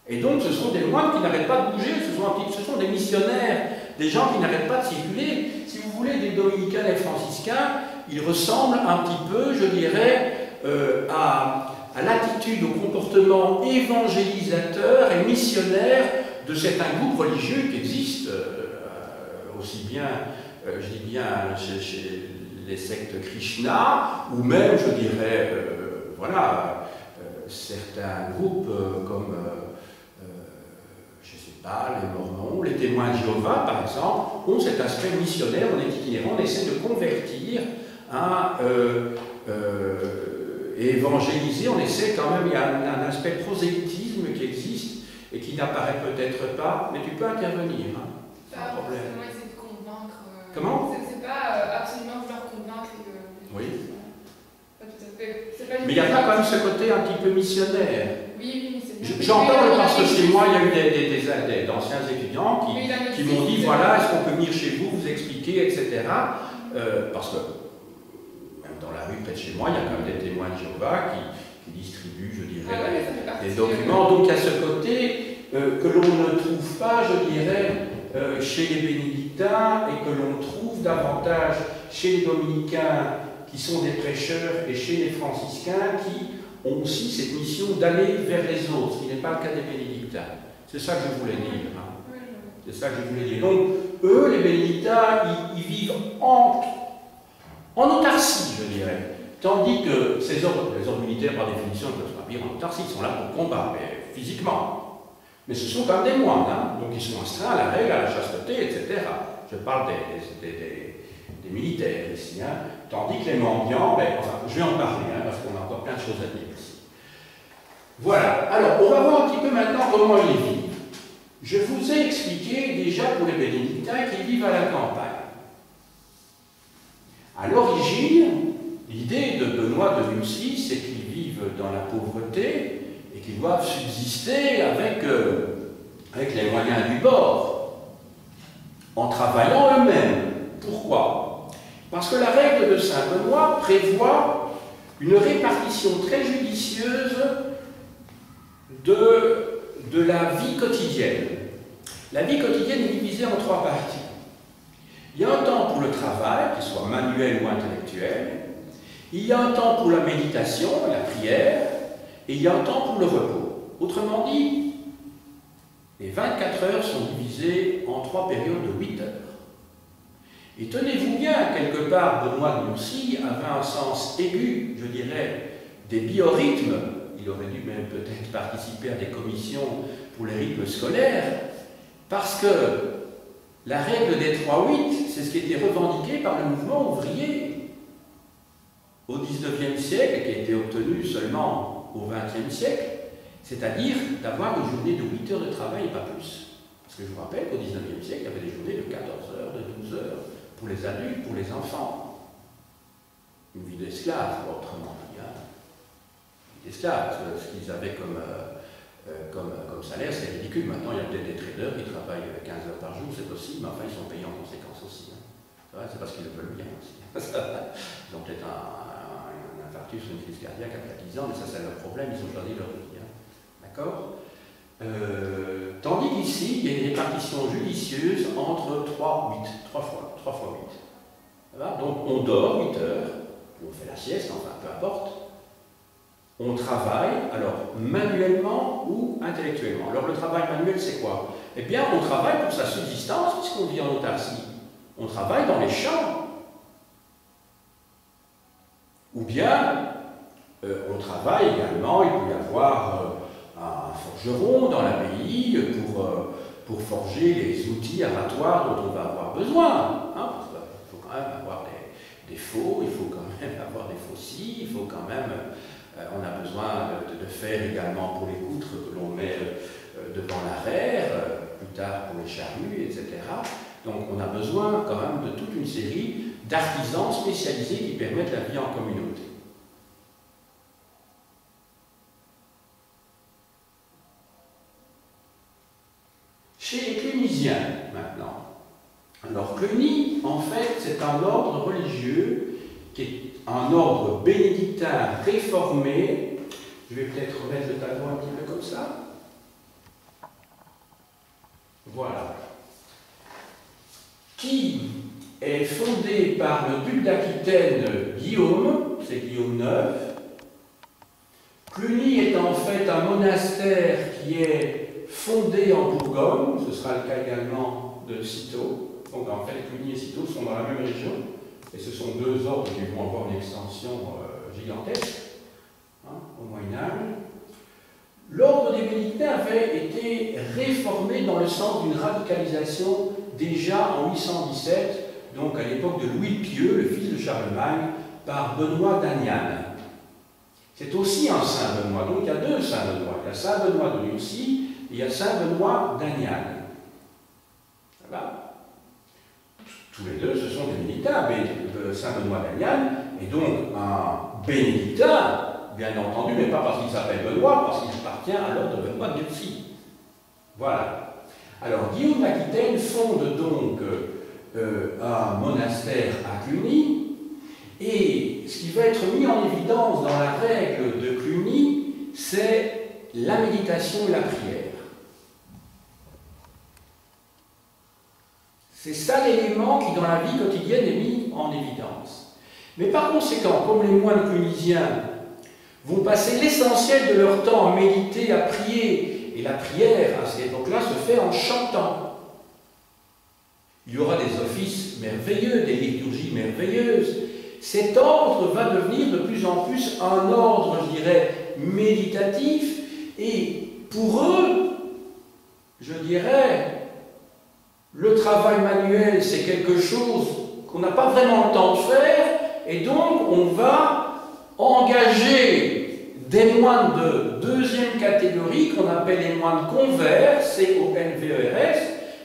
Et donc ce sont des moines qui n'arrêtent pas de bouger, ce sont des missionnaires, des gens qui n'arrêtent pas de circuler. Si vous voulez, des dominicains et des franciscains, ils ressemblent un petit peu, je dirais, à l'attitude, au comportement évangélisateur et missionnaire de certains groupes religieux qui existent, aussi bien, je dis bien, chez les sectes Krishna, ou même, je dirais, voilà, certains groupes comme, je ne sais pas, les Mormons, les témoins de Jéhovah, par exemple, ont cet aspect missionnaire, on est itinérant, on essaie de convertir et évangéliser, on essaie quand même, il y a un aspect prosélytisme qui existe et qui n'apparaît peut-être pas, mais tu peux intervenir, hein, sans problème. Mais il n'y a pas quand même ce côté un petit peu missionnaire. Oui, c'est J'en parle parce que chez moi, il y a eu d'anciens étudiants qui m'ont dit, voilà, est-ce qu'on peut venir chez vous, vous expliquer, etc. Parce que, même dans la rue près de chez moi, il y a quand même des témoins de Jéhovah qui distribuent, je dirais, des documents. Donc il y a ce côté que l'on ne trouve pas, je dirais, chez les bénédictins et que l'on trouve davantage chez les dominicains qui sont des prêcheurs et chez les franciscains qui ont aussi cette mission d'aller vers les autres, ce qui n'est pas le cas des bénédictins. C'est ça que je voulais dire. Hein. C'est ça que je voulais dire. Donc, eux, les bénédictins, ils vivent en autarcie, je dirais. Tandis que les ordres militaires, par définition, ne peuvent pas vivre en autarcie, ils sont là pour le combat, mais physiquement. Mais ce sont quand même des moines, hein. Donc ils sont astreints à la règle, à la chasteté, etc. Je parle des militaires ici, hein. Tandis que les mendiants, enfin, je vais en parler, hein, parce qu'on a encore plein de choses à dire ici. Voilà, alors on va voir un petit peu maintenant comment ils vivent. Je vous ai expliqué déjà pour les bénédictins qu'ils vivent à la campagne. À l'origine, l'idée de Benoît de Nursie, c'est qu'ils vivent dans la pauvreté et qu'ils doivent subsister avec les moyens du bord, en travaillant eux-mêmes. Pourquoi? Parce que la règle de Saint Benoît prévoit une répartition très judicieuse de la vie quotidienne. La vie quotidienne est divisée en 3 parties. Il y a un temps pour le travail, qu'il soit manuel ou intellectuel. Il y a un temps pour la méditation, la prière. Et il y a un temps pour le repos. Autrement dit, les 24 heures sont divisées en 3 périodes de 8 heures. Et tenez-vous bien, quelque part, Benoît de Nursie avait un sens aigu, je dirais, des biorhythmes. Il aurait dû même peut-être participer à des commissions pour les rythmes scolaires, parce que la règle des 3-8, c'est ce qui était revendiqué par le mouvement ouvrier au XIXe siècle, et qui a été obtenu seulement au XXe siècle, c'est-à-dire d'avoir une journée de 8 heures de travail et pas plus. Parce que je vous rappelle qu'au XIXe siècle, il y avait des journées de 14 heures, de 12 heures, pour les adultes, pour les enfants. Une vie d'esclave, autrement dit. Hein. Une vie d'esclave, parce que ce qu'ils avaient comme salaire, c'est ridicule. Maintenant, il y a peut-être des traders qui travaillent 15 heures par jour, c'est possible, mais enfin, ils sont payés en conséquence aussi. Hein. C'est parce qu'ils le veulent bien aussi. Ils ont peut-être un infarctus ou une crise cardiaque après 10 ans, mais ça, c'est leur problème, ils ont choisi leur vie. Hein. D'accord? Tandis qu'ici, il y a une répartition judicieuse entre 3 fois 8. Voilà. Donc, on dort 8 heures, on fait la sieste, enfin, peu importe. On travaille, alors, manuellement ou intellectuellement. Alors, le travail manuel, c'est quoi? Eh bien, on travaille pour sa subsistance, puisqu'on vit en autarcie. On travaille dans les champs. Ou bien, on travaille également, il peut y avoir un forgeron dans l'abbaye pour forger les outils aratoires dont on va avoir besoin. Hein, parce qu'il faut quand même avoir des faux, il faut quand même avoir des faucilles, il faut quand même... on a besoin de fer également pour les poutres que l'on met devant l'arrière, plus tard pour les charrues, etc. Donc on a besoin quand même de toute une série d'artisans spécialisés qui permettent la vie en communauté. Chez les Clunisiens, maintenant. Alors Cluny, en fait, c'est un ordre religieux qui est un ordre bénédictin réformé. Je vais peut-être remettre le tableau un petit peu comme ça. Voilà. Qui est fondé par le duc d'Aquitaine Guillaume, c'est Guillaume IX. Cluny est en fait un monastère qui est fondé en Bourgogne, ce sera le cas également de Cîteaux. Donc en fait, Cluny et Cîteaux sont dans la même région, et ce sont 2 ordres qui vont avoir une extension gigantesque, hein, au Moyen-Âge. L'ordre des bénédictins avait été réformé dans le sens d'une radicalisation déjà en 817, donc à l'époque de Louis le Pieux, le fils de Charlemagne, par Benoît d'Aniane. C'est aussi un Saint Benoît, donc il y a 2 Saint Benoît. Il y a Saint Benoît de Nursie et il y a Saint Benoît d'Aniane. Ça va? Tous les 2, ce sont des bénédictins, mais Saint Benoît d'Aniane est donc un bénédictin bien entendu, mais pas parce qu'il s'appelle Benoît, parce qu'il appartient à l'ordre de Benoît de Nursie. Voilà. Alors, Guillaume d'Aquitaine fonde donc un monastère à Cluny, et ce qui va être mis en évidence dans la règle de Cluny, c'est la méditation et la prière. C'est ça l'élément qui, dans la vie quotidienne, est mis en évidence. Mais par conséquent, comme les moines clunisiens vont passer l'essentiel de leur temps à méditer, à prier, et la prière, à cette époque-là, se fait en chantant. Il y aura des offices merveilleux, des liturgies merveilleuses. Cet ordre va devenir de plus en plus un ordre, je dirais, méditatif, et pour eux, je dirais, le travail manuel, c'est quelque chose qu'on n'a pas vraiment le temps de faire, et donc on va engager des moines de deuxième catégorie, qu'on appelle les moines convers, C-O-N-V-E-R-S,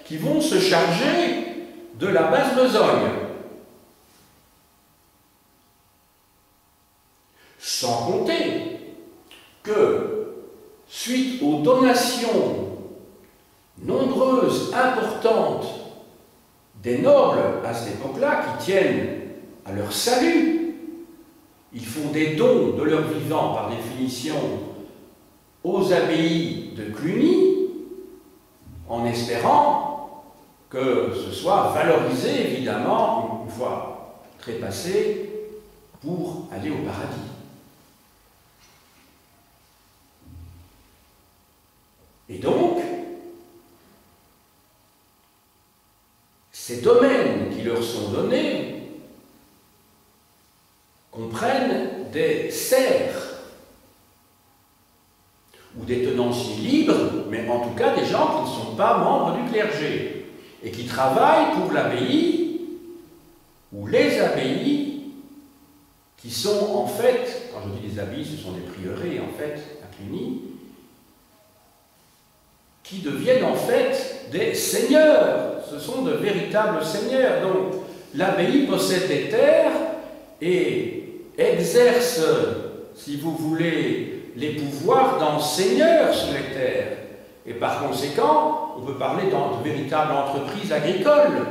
qui vont se charger de la basse besogne. Sans compter que, suite aux donations nombreuses, importantes, des nobles à cette époque-là, qui tiennent à leur salut, ils font des dons de leur vivant, par définition, aux abbayes de Cluny, en espérant que ce soit valorisé, évidemment, une fois trépassé, pour aller au paradis. Et donc, ces domaines qui leur sont donnés comprennent des serfs ou des tenanciers libres, mais en tout cas des gens qui ne sont pas membres du clergé et qui travaillent pour l'abbaye ou les abbayes qui sont en fait, quand je dis les abbayes, ce sont des prieurés en fait à Cluny, qui deviennent en fait des seigneurs. Ce sont de véritables seigneurs. Donc, l'abbaye possède des terres et exerce, si vous voulez, les pouvoirs d'un seigneur sur les terres. Et par conséquent, on peut parler de véritables entreprises agricoles.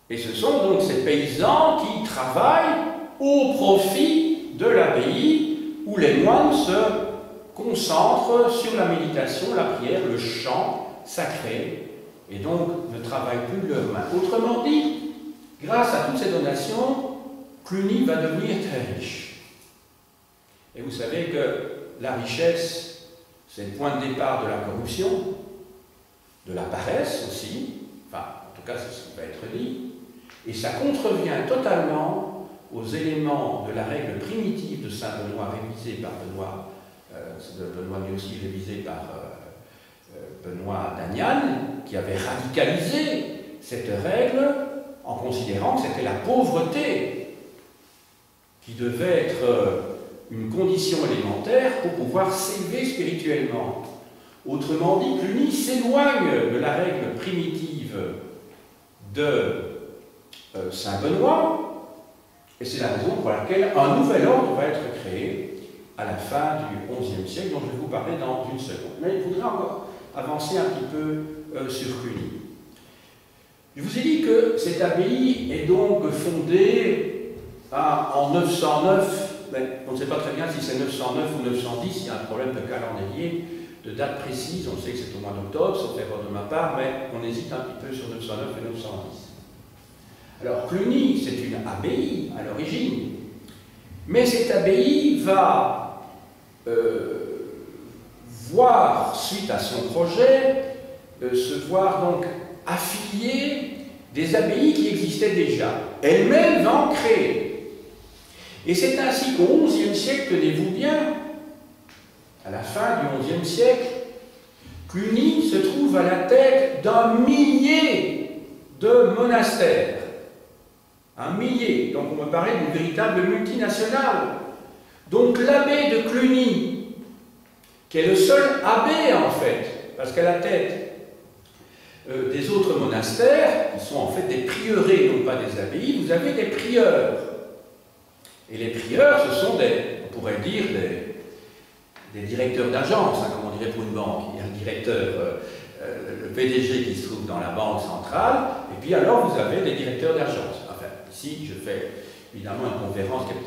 Et ce sont donc ces paysans qui travaillent au profit de l'abbaye, où les moines se concentrent sur la méditation, la prière, le chant sacré, et donc ne travaillent plus leurs mains. Autrement dit, grâce à toutes ces donations, Cluny va devenir très riche. Et vous savez que la richesse, c'est le point de départ de la corruption, de la paresse aussi, enfin, en tout cas, c'est ce qui va être dit, et ça contrevient totalement aux éléments de la règle primitive de Saint Benoît, révisée par Benoît Nursie, révisée par Benoît d'Aniane, qui avait radicalisé cette règle en considérant que c'était la pauvreté qui devait être une condition élémentaire pour pouvoir s'élever spirituellement. Autrement dit, Cluny s'éloigne de la règle primitive de Saint Benoît, et c'est la raison pour laquelle un nouvel ordre va être créé à la fin du XIe siècle, dont je vais vous parler dans une seconde. Mais il faudra encore avancer un petit peu sur Cluny. Je vous ai dit que cette abbaye est donc fondée en 909, mais on ne sait pas très bien si c'est 909 ou 910, il y a un problème de calendrier, de date précise, on sait que c'est au mois d'octobre, sauf erreur de ma part, mais on hésite un petit peu sur 909 et 910. Alors Cluny, c'est une abbaye à l'origine, mais cette abbaye va voir, suite à son projet, se voir donc affilier des abbayes qui existaient déjà. Elle-même va en créer. Et c'est ainsi qu'au XIe siècle, tenez-vous bien, à la fin du XIe siècle, Cluny se trouve à la tête d'un millier de monastères. Un millier. Donc on me parlait d'une véritable multinationale. Donc l'abbé de Cluny, qui est le seul abbé en fait, parce qu'à la tête des autres monastères, qui sont en fait des prieurés, non pas des abbayes, vous avez des prieurs. Et les prieurs, ce sont des, on pourrait dire, des directeurs d'agence, hein, comme on dirait pour une banque. Il y a le directeur, le PDG qui se trouve dans la banque centrale, et puis alors vous avez des directeurs d'agence. Enfin, ici, je fais évidemment une référence qui n'est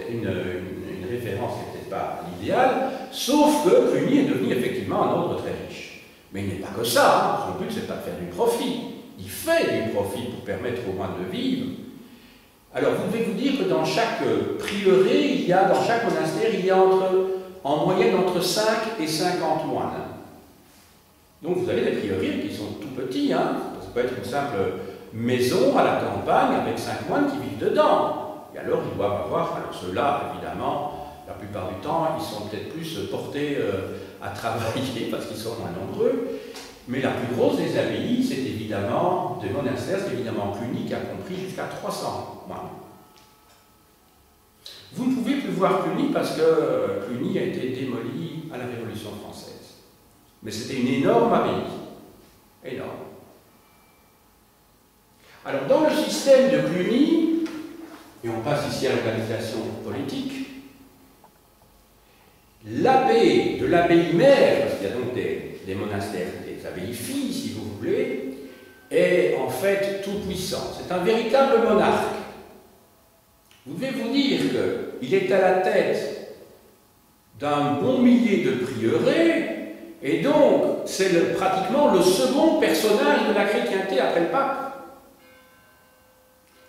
peut-être pas l'idéal, sauf que Cluny est devenu effectivement un ordre très riche. Mais il n'est pas que ça, hein. Son but, c'est pas de faire du profit. Il fait du profit pour permettre aux moines de vivre. Alors, vous devez vous dire que dans chaque prieuré, dans chaque monastère, il y a en moyenne entre 5 et 50 moines. Donc, vous avez des prieurés qui sont tout petits, hein. Ça peut être une simple maison à la campagne avec 5 moines qui vivent dedans. Et alors, ils doivent avoir, alors ceux-là, évidemment, la plupart du temps, ils sont peut-être plus portés à travailler parce qu'ils sont moins nombreux. Mais la plus grosse des abbayes, c'est évidemment, des monastères, c'est évidemment Cluny qui a compris jusqu'à 300 moines. Vous ne pouvez plus voir Cluny parce que Cluny a été démoli à la Révolution française. Mais c'était une énorme abbaye. Énorme. Alors, dans le système de Cluny, et on passe ici à l'organisation politique, l'abbé de l'abbaye mère, parce qu'il y a donc des monastères, des abbayes filles, si vous voulez, est en fait tout puissant. C'est un véritable monarque. Vous devez vous dire qu'il est à la tête d'un bon millier de prieurés, et donc c'est pratiquement le second personnage de la chrétienté après le pape.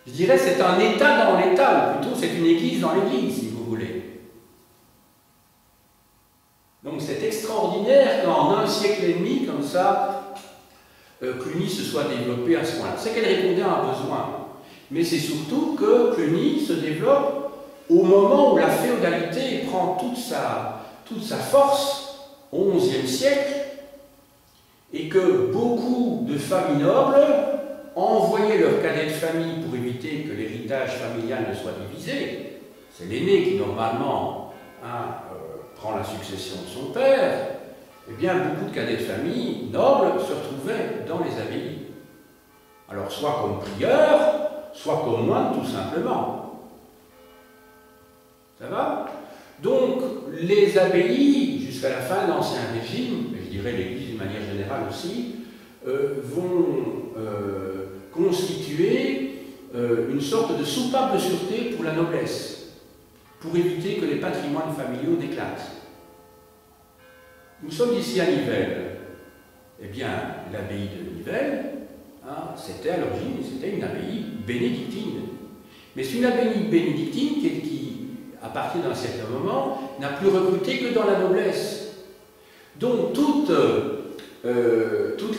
Je dirais c'est un État dans l'État, ou plutôt c'est une Église dans l'Église, si vous voulez. Donc c'est extraordinaire qu'en un siècle et demi, comme ça, Cluny se soit développé à ce point-là. C'est qu'elle répondait à un besoin. Mais c'est surtout que Cluny se développe au moment où la féodalité prend toute sa force, au XIe siècle, et que beaucoup de familles nobles envoyaient leurs cadets de famille pour éviter que l'héritage familial ne soit divisé. C'est l'aîné qui, normalement, prend la succession de son père. Eh bien, beaucoup de cadets de famille nobles se retrouvaient dans les abbayes. Alors, soit comme prieurs, soit comme moines, tout simplement. Ça va? Donc, les abbayes, jusqu'à la fin de l'Ancien Régime, et je dirais l'Église d'une manière générale aussi, vont constituer une sorte de soupape de sûreté pour la noblesse, pour éviter que les patrimoines familiaux n'éclatent. Nous sommes ici à Nivelles. Eh bien, l'abbaye de Nivelles, c'était à l'origine, c'était une abbaye bénédictine. Mais c'est une abbaye bénédictine qui, à partir d'un certain moment, n'a plus recruté que dans la noblesse. Donc toutes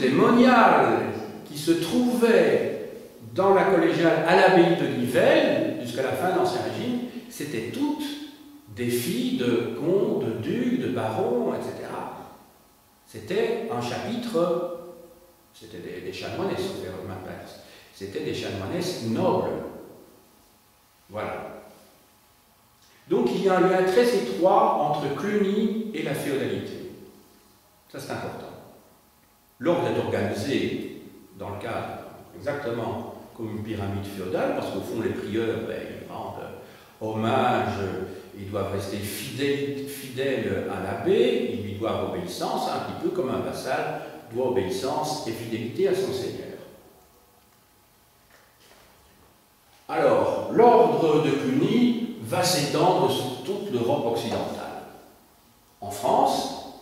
les moniales qui se trouvaient dans la collégiale à l'abbaye de Nivelles, jusqu'à la fin de l'Ancien Régime, c'était toutes des filles de comtes, de ducs, de barons, etc. C'était un chapitre, c'était des chanoinesses, c'était des chanoinesses nobles. Voilà. Donc il y a un lien très étroit entre Cluny et la féodalité. Ça c'est important. L'ordre est organisé dans le cadre exactement comme une pyramide féodale, parce qu'au fond les prieurs, ils rendent hommage, ils doivent rester fidèles à l'abbé, ils lui doivent obéissance, un petit peu comme un vassal doit obéissance et fidélité à son seigneur. Alors, l'ordre de Cluny va s'étendre sur toute l'Europe occidentale. En France,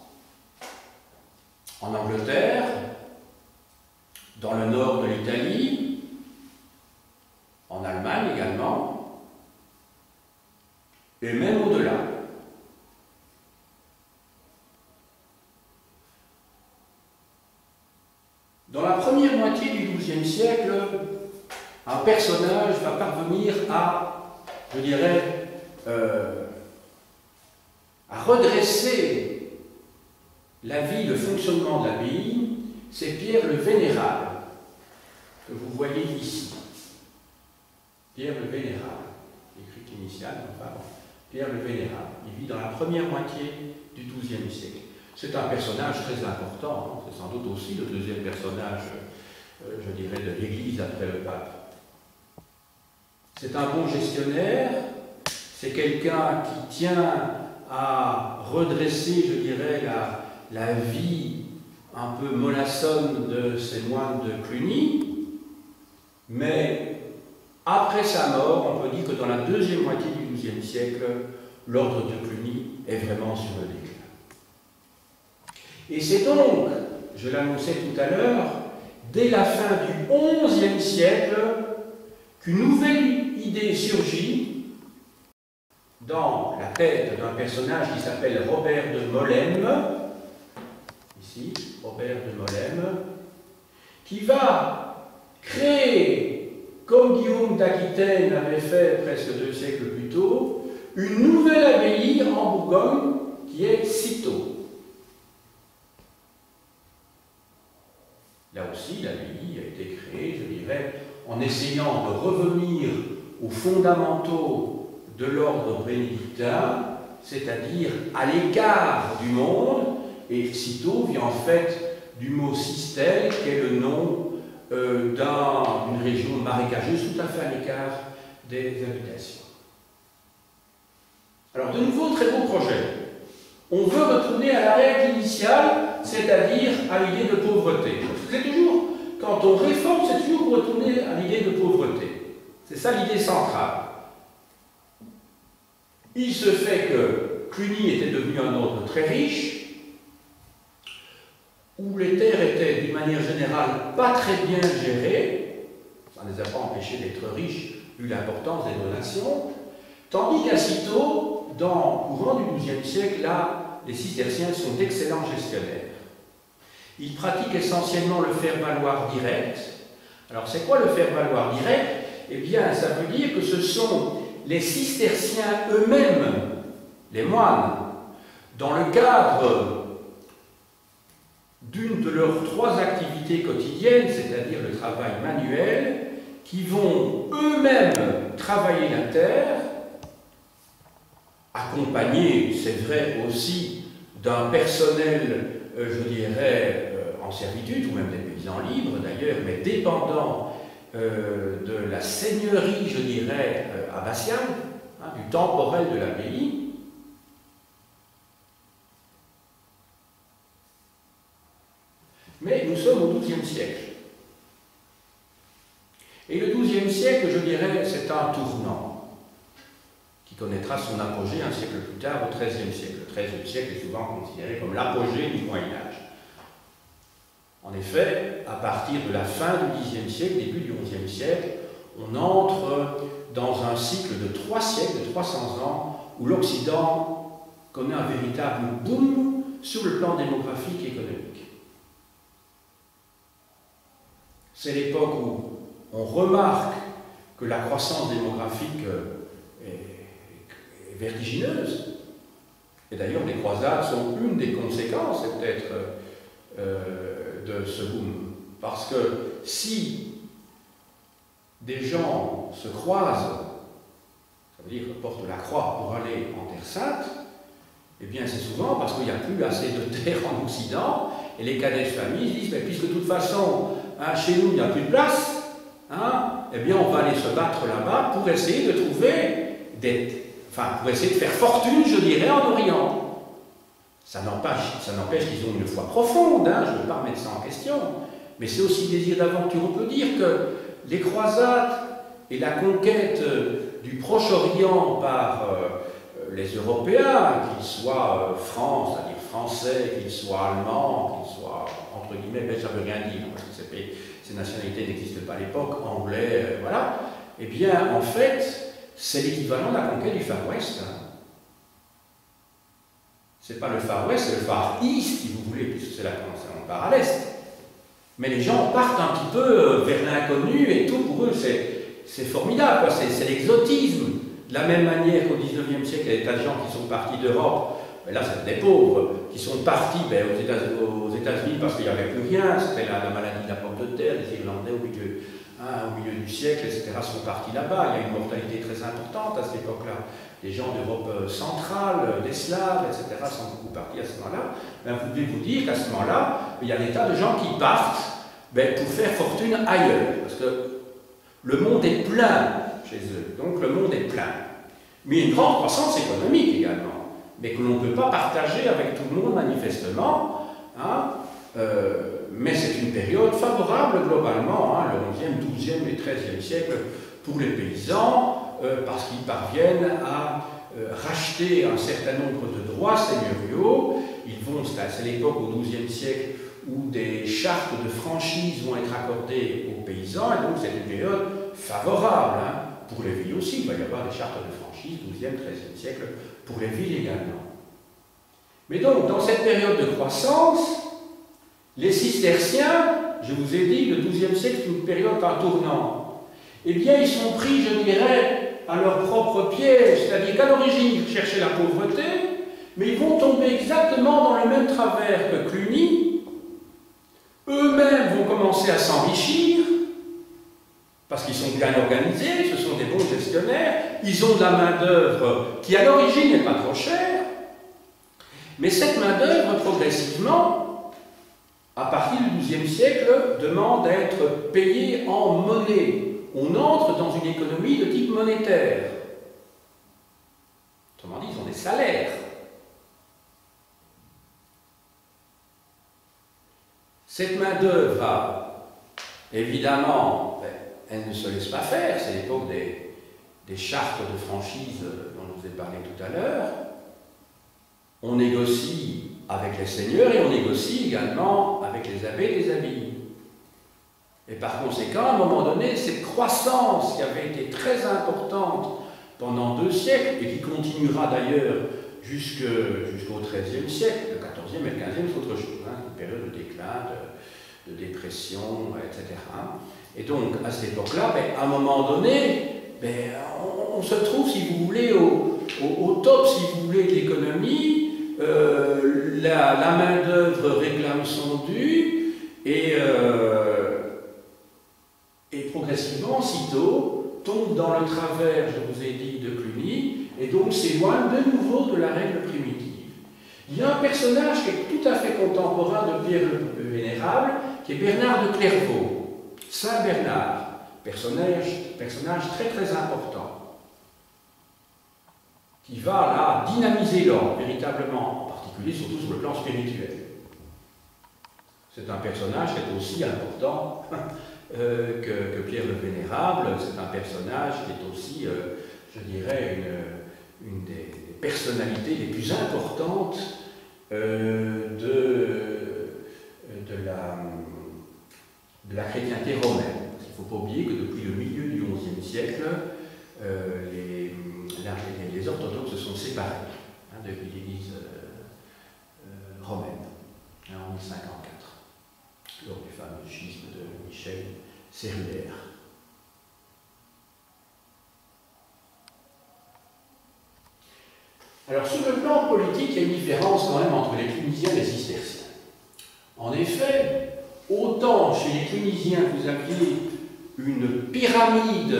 en Angleterre, dans le nord de l'Italie, en Allemagne également, et même au-delà. Dans la première moitié du XIIe siècle, un personnage va parvenir à, je dirais, à redresser la vie, le fonctionnement de l'abbaye. C'est Pierre le Vénérable, que vous voyez ici. Pierre le Vénérable, écrit initial, enfin bon, Pierre le Vénérable. Il vit dans la première moitié du XIIe siècle. C'est un personnage très important, c'est sans doute aussi le deuxième personnage, je dirais, de l'Église après le pape. C'est un bon gestionnaire, c'est quelqu'un qui tient à redresser, je dirais, la vie un peu mollassonne de ces moines de Cluny, mais après sa mort, on peut dire que dans la deuxième moitié du XIIe siècle, l'ordre de Cluny est vraiment sur le déclin. Et c'est donc, je l'annonçais tout à l'heure, dès la fin du XIe siècle, qu'une nouvelle idée surgit dans la tête d'un personnage qui s'appelle Robert de Molesme, ici, Robert de Molesme, qui va créer, comme Guillaume d'Aquitaine l'avait fait presque 2 siècles plus tôt, une nouvelle abbaye en Bourgogne qui est Cîteaux. Là aussi, l'abbaye a été créée, je dirais, en essayant de revenir aux fondamentaux de l'ordre bénédictin, c'est-à-dire à l'écart du monde, et Cîteaux vient en fait du mot Cister, qui est le nom d'une région marécageuse tout à fait à l'écart des habitations. Alors, de nouveau, très beau projet. On veut retourner à la règle initiale, c'est-à-dire à l'idée de pauvreté. C'est toujours, quand on réforme, c'est toujours pour retourner à l'idée de pauvreté. C'est ça l'idée centrale. Il se fait que Cluny était devenu un ordre très riche, où les terres étaient d'une manière générale pas très bien gérées, ça ne les a pas empêchés d'être riches vu l'importance des donations, tandis qu'à Cîteaux, dans le courant du XIIe siècle, là, les cisterciens sont d'excellents gestionnaires. Ils pratiquent essentiellement le faire-valoir direct. Alors c'est quoi le faire-valoir direct? Eh bien, ça veut dire que ce sont les cisterciens eux-mêmes, les moines, dans le cadre d'une de leurs 3 activités quotidiennes, c'est-à-dire le travail manuel, qui vont eux-mêmes travailler la terre, accompagnés, c'est vrai aussi, d'un personnel, je dirais, en servitude, ou même des paysans libres d'ailleurs, mais dépendants de la seigneurie, je dirais, abbatiale, hein, du temporel de l'abbaye. Mais nous sommes au XIIe siècle. Et le XIIe siècle, je dirais, c'est un tournant qui connaîtra son apogée un siècle plus tard, au XIIIe siècle. Le XIIIe siècle est souvent considéré comme l'apogée du Moyen-Âge. En effet, à partir de la fin du Xe siècle, début du XIe siècle, on entre dans un cycle de 3 siècles, de 300 ans, où l'Occident connaît un véritable boom sur le plan démographique et économique. C'est l'époque où on remarque que la croissance démographique est vertigineuse. Et d'ailleurs, les croisades sont une des conséquences, peut-être, de ce boom. Parce que si des gens se croisent, ça veut dire portent la croix pour aller en Terre Sainte, eh bien c'est souvent parce qu'il n'y a plus assez de terre en Occident, et les cadets de famille disent, mais puisque de toute façon, hein, chez nous il n'y a plus de place, hein, eh bien on va aller se battre là-bas pour essayer de trouver pour essayer de faire fortune, je dirais, en Orient. Ça n'empêche qu'ils ont une foi profonde, hein, je ne veux pas remettre ça en question, mais c'est aussi désir d'aventure. On peut dire que les croisades et la conquête du Proche-Orient par les Européens, qu'ils soient c'est-à-dire français, qu'ils soient allemands, qu'ils soient, entre guillemets, belges, ça ne veut rien dire, parce que ces nationalités n'existent pas à l'époque, anglais, voilà, eh bien, en fait, c'est l'équivalent de la conquête du Far West. Hein. C'est pas le Far West, c'est le Far East, si vous voulez, puisque c'est là qu'on part à l'Est. Mais les gens partent un petit peu vers l'inconnu et tout, pour eux, c'est formidable, c'est l'exotisme. De la même manière qu'au XIXe siècle, il y a des tas de gens qui sont partis d'Europe, mais là, c'est des pauvres, qui sont partis aux États-Unis parce qu'il n'y avait plus rien, c'était la maladie de la pomme de terre, les Irlandais au milieu du siècle, etc., sont partis là-bas. Il y a une mortalité très importante à cette époque-là. Les gens d'Europe centrale, des Slaves, etc., sont beaucoup partis à ce moment-là. Ben, vous devez vous dire qu'à ce moment-là, il y a des tas de gens qui partent pour faire fortune ailleurs. Parce que le monde est plein chez eux. Donc le monde est plein. Mais une grande croissance économique également. mais que l'on ne peut pas partager avec tout le monde manifestement, hein, mais c'est une période favorable globalement, hein, le 11e, 12e et 13e siècle pour les paysans, parce qu'ils parviennent à racheter un certain nombre de droits seigneuriaux. C'est l'époque au XIIe siècle où des chartes de franchise vont être accordées aux paysans, et donc c'est une période favorable, hein, pour les villes aussi. Il va y avoir des chartes de franchise, 12e, 13e siècle, pour les villes également. Mais donc, dans cette période de croissance, les cisterciens, je vous ai dit, le XIIe siècle, c'est une période par tournant. Eh bien, ils sont pris, je dirais, à leur propre piège, c'est-à-dire qu'à l'origine, ils cherchaient la pauvreté, mais ils vont tomber exactement dans le même travers que Cluny. Eux-mêmes vont commencer à s'enrichir, parce qu'ils sont bien organisés, ce sont des bons gestionnaires, ils ont de la main-d'œuvre qui, à l'origine, n'est pas trop chère, mais cette main-d'œuvre, progressivement, à partir du XIIe siècle, demande à être payée en monnaie. On entre dans une économie de type monétaire. Autrement dit, ils ont des salaires. Cette main-d'œuvre, évidemment, elle ne se laisse pas faire. C'est l'époque des chartes de franchise dont je vous ai parlé tout à l'heure. On négocie avec les seigneurs et on négocie également avec les abbés et les abbayes. Et par conséquent, à un moment donné, cette croissance qui avait été très importante pendant 2 siècles et qui continuera d'ailleurs jusqu'au XIIIe siècle, le XIVe et le XVe, c'est autre chose, hein, une période de déclin, de dépression, etc. Et donc, à cette époque-là, à un moment donné, on se trouve, si vous voulez, au top, si vous voulez, de l'économie. La main-d'œuvre réclame son dû, et progressivement, Cîteaux tombe dans le travers, je vous ai dit, de Cluny, et donc s'éloigne de nouveau de la règle primitive. Il y a un personnage qui est tout à fait contemporain de Pierre le Vénérable, qui est Bernard de Clairvaux, Saint Bernard, personnage très très important, qui va là dynamiser l'ordre véritablement, en particulier surtout sur le plan spirituel. C'est un personnage qui est aussi important que Pierre le Vénérable. C'est un personnage qui est aussi, je dirais, une des personnalités les plus importantes de la chrétienté romaine. Parce qu'il ne faut pas oublier que depuis le milieu du XIe siècle, les orthodoxes se sont séparés de l'Église romaine, en 1054, lors du fameux schisme de Michel Cérulaire. Alors, sur le plan politique, il y a une différence quand même entre les Clunisiens et les Cisterciens. En effet, autant chez les Clunisiens, vous aviez une pyramide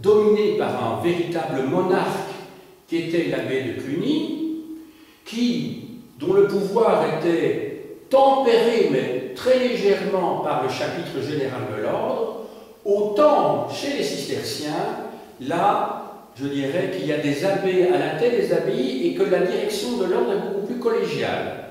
dominée par un véritable monarque qui était l'abbé de Cluny, dont le pouvoir était tempéré, mais très légèrement par le chapitre général de l'ordre, autant chez les cisterciens, là, je dirais qu'il y a des abbés à la tête des abbayes et que la direction de l'ordre est beaucoup plus collégiale.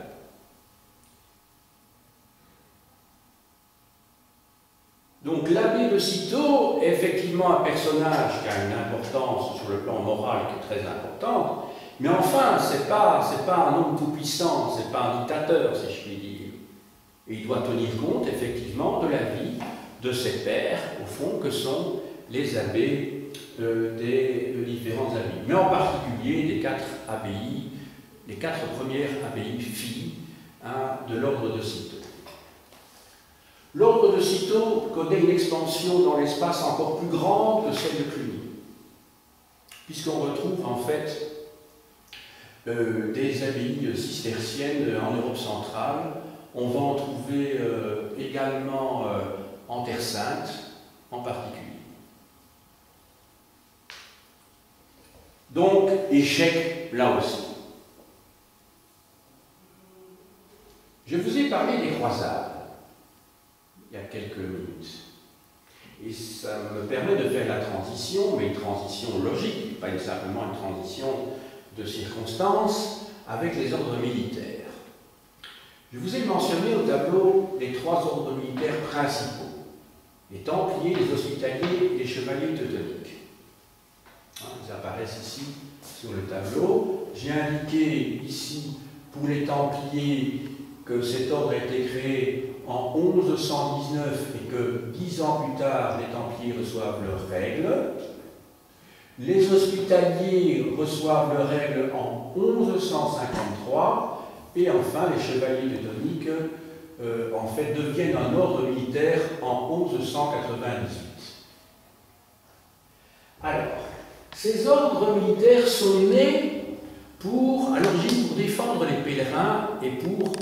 Donc l'abbé de Cîteaux est effectivement un personnage qui a une importance sur le plan moral qui est très importante, mais enfin, c'est pas un homme tout-puissant, c'est pas un dictateur, si je puis dire. Et il doit tenir compte, effectivement, de la vie de ses pairs, au fond, que sont les abbés des différentes abbayes. Mais en particulier des 4 abbayes, les 4 premières abbayes filles de l'ordre de Cîteaux. L'ordre de Cîteaux connaît une expansion dans l'espace encore plus grande que celle de Cluny, puisqu'on retrouve en fait des abbayes cisterciennes en Europe centrale. On va en trouver également en Terre Sainte, en particulier. Donc, échec là aussi. Je vous ai parlé des croisades il y a quelques minutes. Et ça me permet de faire la transition, mais une transition logique, pas simplement une transition de circonstance avec les ordres militaires. Je vous ai mentionné au tableau les 3 ordres militaires principaux, les Templiers, les Hospitaliers et les Chevaliers teutoniques. Ils apparaissent ici sur le tableau. J'ai indiqué ici pour les Templiers que cet ordre a été créé en 1119 et que 10 ans plus tard, les Templiers reçoivent leurs règles. Les Hospitaliers reçoivent leurs règles en 1153 et enfin les Chevaliers teutoniques en fait deviennent un ordre militaire en 1198. Alors, ces ordres militaires sont nés à l'origine pour défendre les pèlerins et pour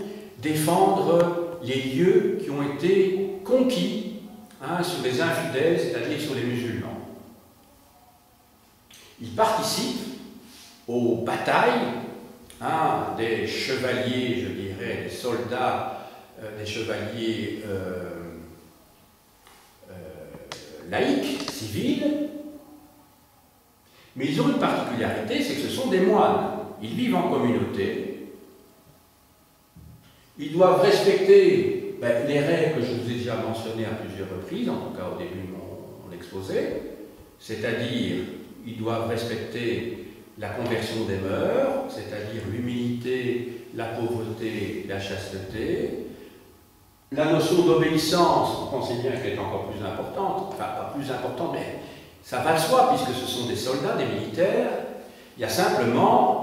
défendre les lieux qui ont été conquis sur les infidèles, c'est-à-dire sur les musulmans. Ils participent aux batailles des chevaliers, je dirais, des soldats, des chevaliers laïcs, civils, mais ils ont une particularité, c'est que ce sont des moines. Ils vivent en communauté, ils doivent respecter les règles que je vous ai déjà mentionnées à plusieurs reprises, en tout cas au début de mon exposé, c'est-à-dire ils doivent respecter la conversion des mœurs, c'est-à-dire l'humilité, la pauvreté, la chasteté. La notion d'obéissance, on pensait bien qu'elle est encore plus importante, enfin pas plus importante, mais ça va de soi puisque ce sont des soldats, des militaires. Il y a simplement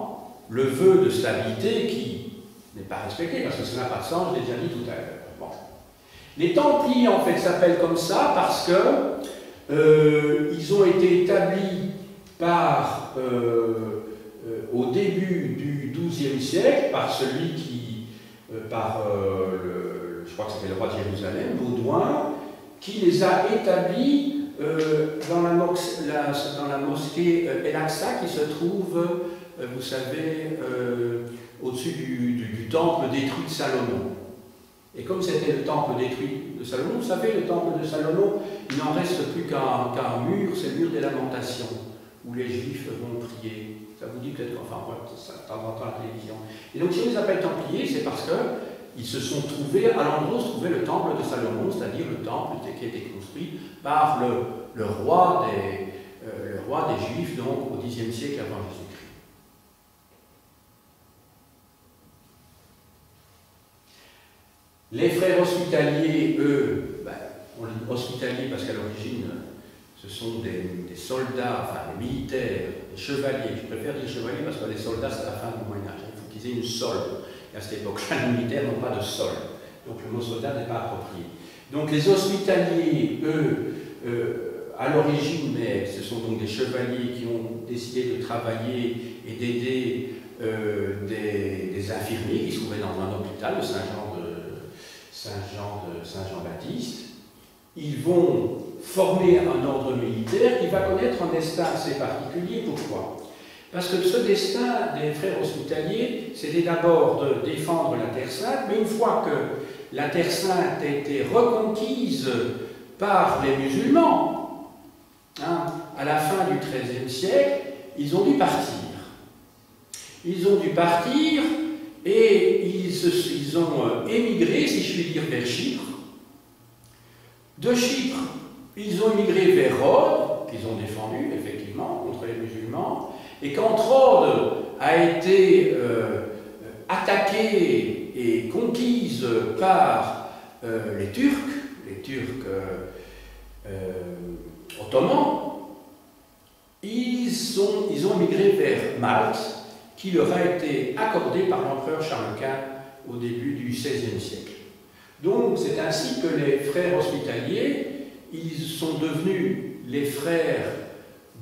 le vœu de stabilité qui n'est pas respecté, parce que ça n'a pas de sens, je l'ai déjà dit tout à l'heure. Bon. Les Templiers, en fait, s'appellent comme ça parce que ils ont été établis au début du XIIe siècle par celui qui, je crois que c'était le roi de Jérusalem, Baudouin, qui les a établis dans la mosquée El-Aqsa qui se trouve, vous savez, au-dessus du temple détruit de Salomon. Et comme c'était le temple détruit de Salomon, vous savez, le temple de Salomon, il n'en reste plus qu'un mur, c'est le mur des lamentations, où les Juifs vont prier. Ça vous dit peut-être, enfin, ça de temps en temps à la télévision. Et donc, si on les appelle Templiers, c'est parce qu'ils se sont trouvés, à l'endroit où se trouvait le temple de Salomon, c'est-à-dire le temple qui a été construit par le roi des Juifs, donc au Xe siècle avant Jésus-Christ. Les frères hospitaliers, eux, on dit hospitaliers parce qu'à l'origine, ce sont des soldats, enfin des militaires, des chevaliers. Je préfère dire chevaliers parce que les soldats, c'est la fin du Moyen-Âge. Il faut qu'ils aient une solde. Et à cette époque-là, les militaires n'ont pas de solde. Donc le mot soldat n'est pas approprié. Donc les hospitaliers, eux, à l'origine, mais ce sont donc des chevaliers qui ont décidé de travailler et d'aider des infirmiers qui se trouvaient dans un hôpital, le Saint-Jean-Baptiste. Ils vont former un ordre militaire qui va connaître un destin assez particulier. Pourquoi? Parce que ce destin des frères hospitaliers, c'était d'abord de défendre la Terre Sainte, mais une fois que la Terre Sainte a été reconquise par les musulmans, à la fin du XIIIe siècle, ils ont dû partir. Ils ont dû partir et ils ont émigré, si je puis dire, vers Chypre. De Chypre, ils ont émigré vers Rhodes, qu'ils ont défendu, effectivement, contre les musulmans, et quand Rhodes a été attaquée et conquise par les Turcs ottomans, ils ont émigré vers Malte, qui leur a été accordée par l'empereur Charles Quint au début du XVIe siècle. Donc c'est ainsi que les frères hospitaliers, ils sont devenus les frères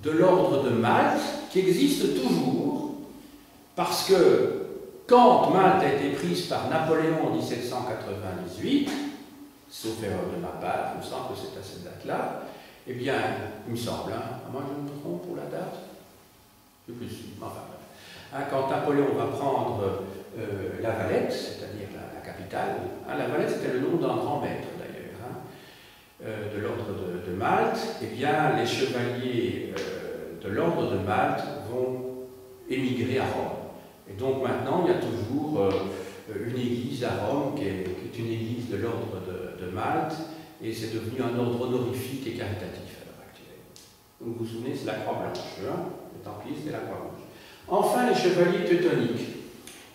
de l'ordre de Malte, qui existe toujours, parce que quand Malte a été prise par Napoléon en 1798, sauf erreur de ma part, il me semble que c'est à cette date-là, eh bien, il me semble, moi je me trompe pour la date, je ne sais plus, enfin bref. Quand Napoléon va prendre La Valette, c'est-à-dire la capitale, La Valette c'était le nom d'un grand maître d'ailleurs, de l'ordre de Malte, eh bien les chevaliers de l'ordre de Malte vont émigré à Rome. Et donc maintenant, il y a toujours une église à Rome qui est une église de l'ordre de Malte, et c'est devenu un ordre honorifique et caritatif à l'heure actuelle. Donc vous vous souvenez, c'est la Croix-Blanche, hein? Les Templiers, c'est la Croix-Rouge. Enfin, les chevaliers teutoniques.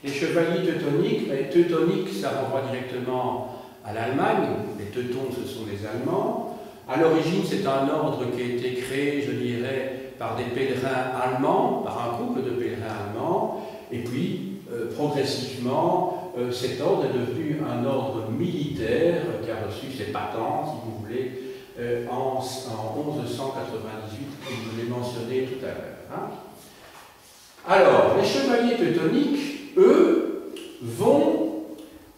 Les chevaliers teutoniques, teutoniques, ça renvoie directement à l'Allemagne. Les Teutons, ce sont les Allemands. À l'origine, c'est un ordre qui a été créé, je dirais, par des pèlerins allemands, par un couple de pèlerins allemands, et puis, progressivement, cet ordre est devenu un ordre militaire qui a reçu ses patents, si vous voulez, en 1198, comme je l'ai mentionné tout à l'heure. Hein. Alors, les chevaliers teutoniques, eux, vont,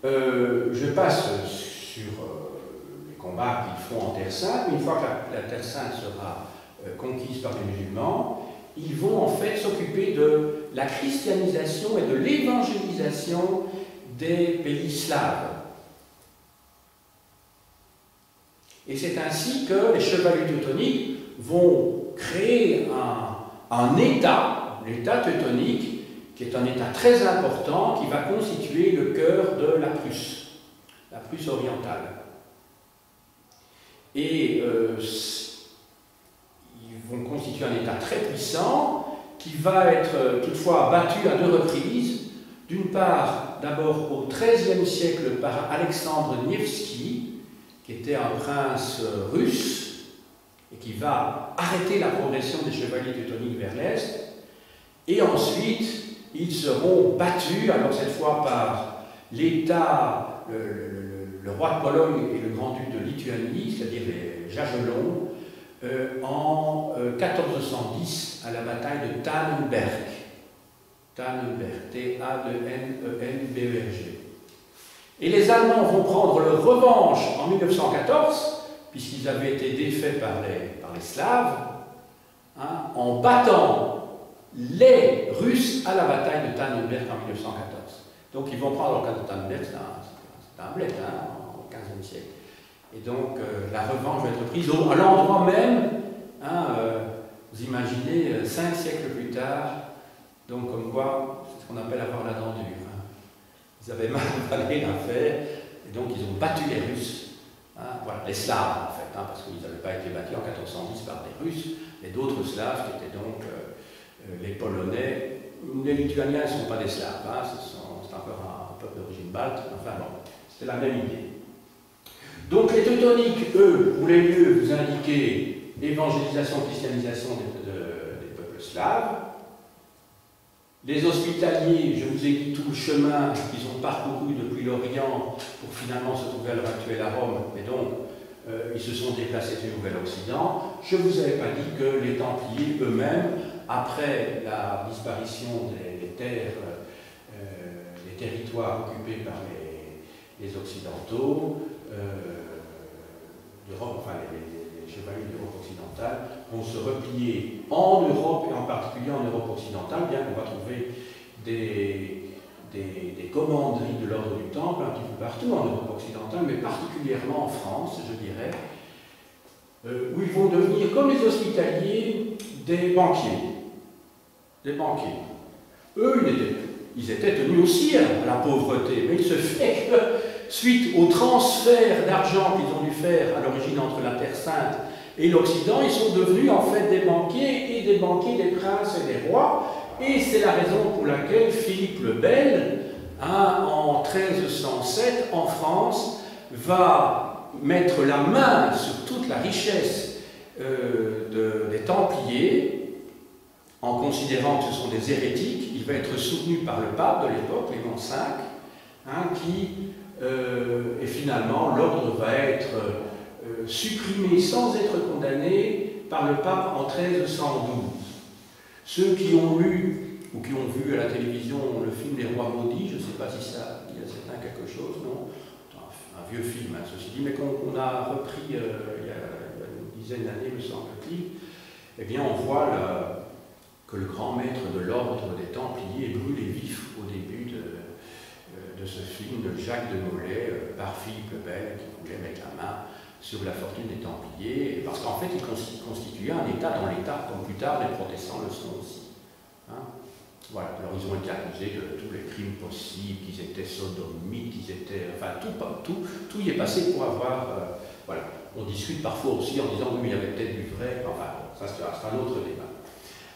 je passe sur les combats qu'ils font en Terre Sainte, une fois que la Terre Sainte sera conquise par les musulmans, ils vont en fait s'occuper de la christianisation et de l'évangélisation des pays slaves. Et c'est ainsi que les chevaliers teutoniques vont créer un État, l'État teutonique, qui est un État très important, qui va constituer le cœur de la Prusse orientale. Et ils vont constituer un État très puissant, qui va être toutefois battu à 2 reprises. D'une part, d'abord au XIIIe siècle par Alexandre Nevski, qui était un prince russe, et qui va arrêter la progression des chevaliers teutoniques vers l'Est. Et ensuite, ils seront battus, alors cette fois par l'État, le roi de Pologne et le grand-duc de Lituanie, c'est-à-dire les Jagellons, en 1410 à la bataille de Tannenberg. Tannenberg, T-A-N-E-N-B-E-R-G. Et les Allemands vont prendre leur revanche en 1914, puisqu'ils avaient été défaits par les Slaves, hein, en battant les Russes à la bataille de Tannenberg en 1914. Donc ils vont prendre, le cas de Tannenberg, c'est un bled, hein, au XVe siècle. Et donc la revanche va être prise à l'endroit même, hein, vous imaginez, 5 siècles plus tard, donc comme quoi, c'est ce qu'on appelle avoir la dent dure. Hein. Ils avaient mal avalé l'affaire, et donc ils ont battu les Russes, hein, voilà, les Slaves en fait, hein, parce qu'ils n'avaient pas été battus en 1410 par des Russes, mais d'autres Slaves qui étaient donc les Polonais. Les Lituaniens ne sont pas des Slaves, hein, c'est encore un peuple d'origine balte, enfin bon, c'était la même idée. Donc les teutoniques, eux, voulaient mieux vous indiquer évangélisation, christianisation des peuples slaves. Les hospitaliers, je vous ai dit tout le chemin qu'ils ont parcouru depuis l'Orient pour finalement se trouver à l'heure actuelle à Rome, et donc ils se sont déplacés du Nouvel-Occident. Je ne vous avais pas dit que les Templiers eux-mêmes, après la disparition des terres, des territoires occupés par les Occidentaux, d'Europe, enfin les chevaliers d'Europe occidentale, vont se replier en Europe et en particulier en Europe occidentale, bien qu'on va trouver des commanderies de l'ordre du Temple un petit peu partout en Europe occidentale, mais particulièrement en France, je dirais, où ils vont devenir, comme les hospitaliers, des banquiers. Des banquiers. Eux, ils étaient tenus aussi à la pauvreté, mais il se fait que, suite au transfert d'argent qu'ils ont dû faire à l'origine entre la Terre Sainte et l'Occident, ils sont devenus en fait des banquiers, et des banquiers des princes et des rois, et c'est la raison pour laquelle Philippe le Bel, hein, en 1307, en France, va mettre la main sur toute la richesse des Templiers, en considérant que ce sont des hérétiques. Il va être soutenu par le pape de l'époque, Clément V, hein, et finalement l'ordre va être supprimé sans être condamné par le pape en 1312. Ceux qui ont lu ou qui ont vu à la télévision le film Les Rois Maudits, je ne sais pas si ça dit à certains quelque chose, non, un vieux film, hein, ceci dit, mais qu'on a repris il y a une dizaine d'années, me semble-t-il, eh bien on voit que le grand maître de l'ordre des Templiers est brûlé vif au début de ce film de Jacques de Molay par Philippe le Bel, qui voulait mettre la main sur la fortune des Templiers, parce qu'en fait, il constituait un État dans l'État, comme plus tard les protestants le sont aussi. Hein. Voilà, alors ils ont été accusés de tous les crimes possibles, qu'ils étaient sodomites, qu'ils étaient... Enfin, tout y est passé pour avoir... voilà. On discute parfois aussi en disant, oui, mais il y avait peut-être du vrai, enfin, ça c'est un autre débat.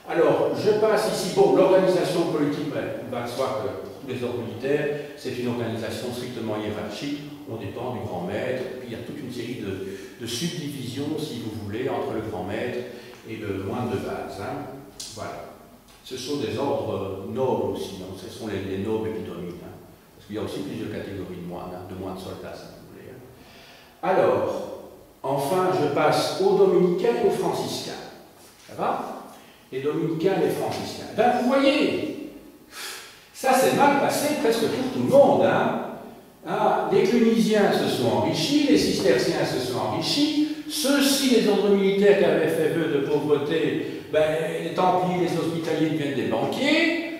Alors, je passe ici, bon, l'organisation politique, il va de soi que pour tous les ordres militaires, c'est une organisation strictement hiérarchique, on dépend du grand maître, puis il y a toute une série de subdivisions, si vous voulez, entre le grand maître et le moine de base. Hein. Voilà. Ce sont des ordres nobles aussi, donc ce sont les nobles qui dominent. Hein. Parce qu'il y a aussi plusieurs catégories de moines, hein, de moines soldats, si vous voulez. Hein. Alors, enfin, je passe aux dominicains et aux franciscains. Ça va? Les dominicains et les franciscains. Ben, vous voyez, ça s'est mal passé presque pour tout le monde. Hein. Ah, les clunisiens se sont enrichis, les cisterciens se sont enrichis, ceux-ci, les ordres militaires qui avaient fait vœu de pauvreté, ben, les templiers, les hospitaliers deviennent des banquiers.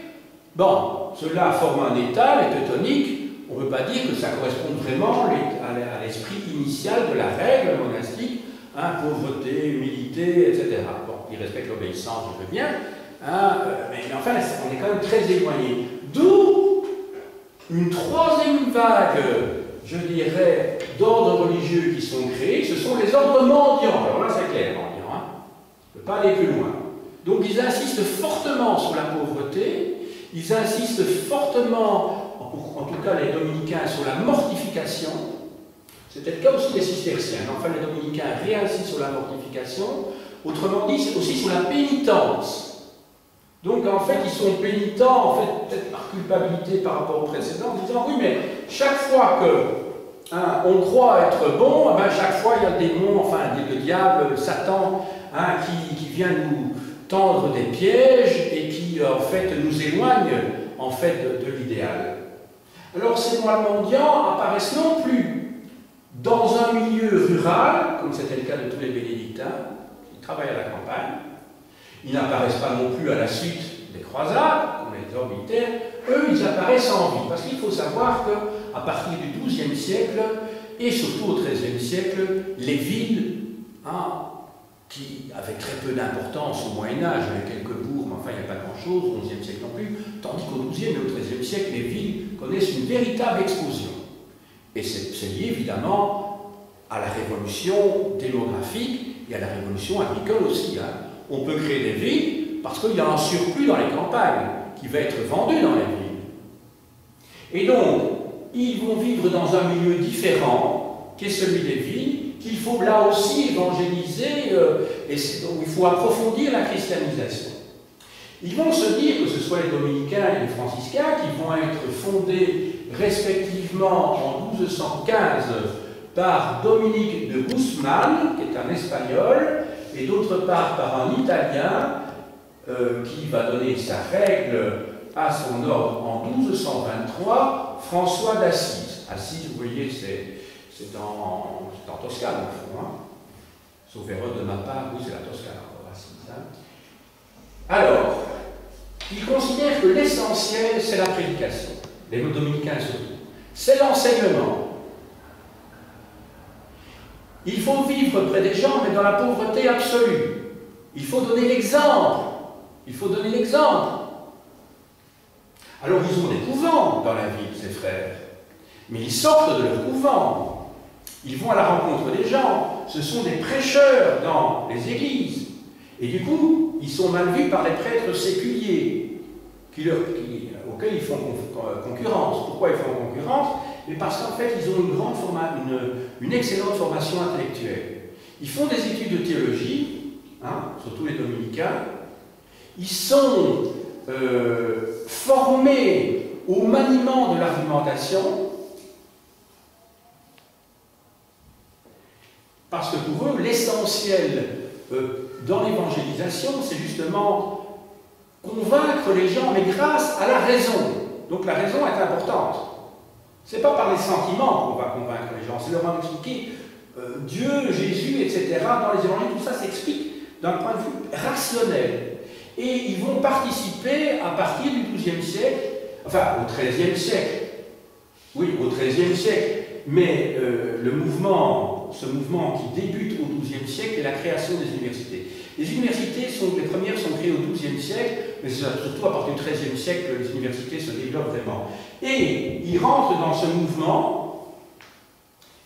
Bon, cela forme un État, les teutoniques. On ne peut pas dire que ça corresponde vraiment à l'esprit initial de la règle monastique, hein, pauvreté, humilité, etc. Bon, ils respectent l'obéissance, je veux bien, hein, mais enfin, on est quand même très éloigné. D'où une troisième vague, je dirais, d'ordres religieux qui sont créés, ce sont les ordres mendiants. Alors là, c'est clair, mendiants, hein. On ne peut pas aller plus loin. Donc, ils insistent fortement sur la pauvreté, ils insistent fortement, en tout cas les dominicains, sur la mortification. C'était le cas aussi des cisterciens. Enfin, les dominicains réinsistent sur la mortification, autrement dit, c'est aussi sur la pénitence. Donc, en fait, ils sont pénitents, en fait, peut-être par culpabilité par rapport au précédent, en disant, oui, mais chaque fois que hein, on croit être bon, eh ben, chaque fois, il y a le démon, enfin, le diable, Satan, hein, qui vient nous tendre des pièges et qui, en fait, nous éloigne, en fait, de l'idéal. Alors, ces moines mendiants apparaissent non plus dans un milieu rural, comme c'était le cas de tous les bénédictins, qui travaillent à la campagne. Ils n'apparaissent pas non plus à la suite des croisades, comme les ordres militaires. Eux, ils apparaissent en vie. Parce qu'il faut savoir qu'à partir du XIIe siècle, et surtout au XIIIe siècle, les villes, hein, qui avaient très peu d'importance au Moyen-Âge, il y a quelques bourgs, mais enfin, il n'y a pas grand-chose, au XIe siècle non plus, tandis qu'au XIIe et au XIIIe siècle, les villes connaissent une véritable explosion. Et c'est lié évidemment à la révolution démographique et à la révolution agricole aussi. Hein. On peut créer des villes parce qu'il y a un surplus dans les campagnes qui va être vendu dans les villes. Et donc, ils vont vivre dans un milieu différent, qui est celui des villes, qu'il faut là aussi évangéliser, et donc il faut approfondir la christianisation. Ils vont se dire, que ce soit les dominicains et les franciscains, qui vont être fondés respectivement en 1215 par Dominique de Guzman, qui est un espagnol, et d'autre part par un Italien qui va donner sa règle à son ordre en 1223, François d'Assise. Assise, vous voyez, c'est en Toscane, au fond. Hein. Sauf erreur de ma part, oui, c'est la Toscane, encore Assise. Hein. Alors, il considère que l'essentiel, c'est la prédication. Les dominicains surtout. C'est l'enseignement. Il faut vivre près des gens, mais dans la pauvreté absolue. Il faut donner l'exemple. Il faut donner l'exemple. Alors, ils ont des couvents dans la ville, ces frères. Mais ils sortent de leur couvent. Ils vont à la rencontre des gens. Ce sont des prêcheurs dans les églises. Et du coup, ils sont mal vus par les prêtres séculiers, auxquels ils font concurrence. Pourquoi ils font concurrence? Mais parce qu'en fait, ils ont une excellente formation intellectuelle. Ils font des études de théologie, hein, surtout les dominicains. Ils sont formés au maniement de l'argumentation, parce que pour eux, l'essentiel dans l'évangélisation, c'est justement convaincre les gens, mais grâce à la raison. Donc la raison est importante. Ce n'est pas par les sentiments qu'on va convaincre les gens, c'est leur expliquer Dieu, Jésus, etc. Dans les évangiles, tout ça s'explique d'un point de vue rationnel. Et ils vont participer à partir du XIIe siècle, enfin au XIIIe siècle, oui, au XIIIe siècle, mais le mouvement ce mouvement qui débute au XIIe siècle est la création des universités. Les universités, les premières sont créées au XIIe siècle, mais surtout à partir du XIIIe siècle que les universités se développent vraiment. Et ils rentrent dans ce mouvement,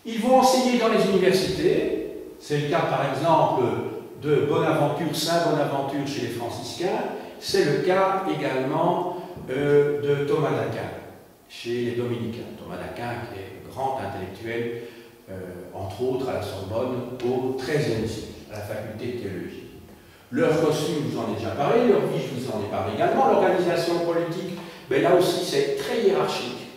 ils vont enseigner dans les universités, c'est le cas par exemple de Bonaventure, Saint Bonaventure chez les franciscains, c'est le cas également de Thomas d'Aquin chez les dominicains. Thomas d'Aquin qui est grand intellectuel, entre autres à la Sorbonne au XIIIe siècle, à la faculté de théologie. Leur costume, je vous en ai déjà parlé, leur vie, je vous en ai parlé également. L'organisation politique, ben là aussi, c'est très hiérarchique.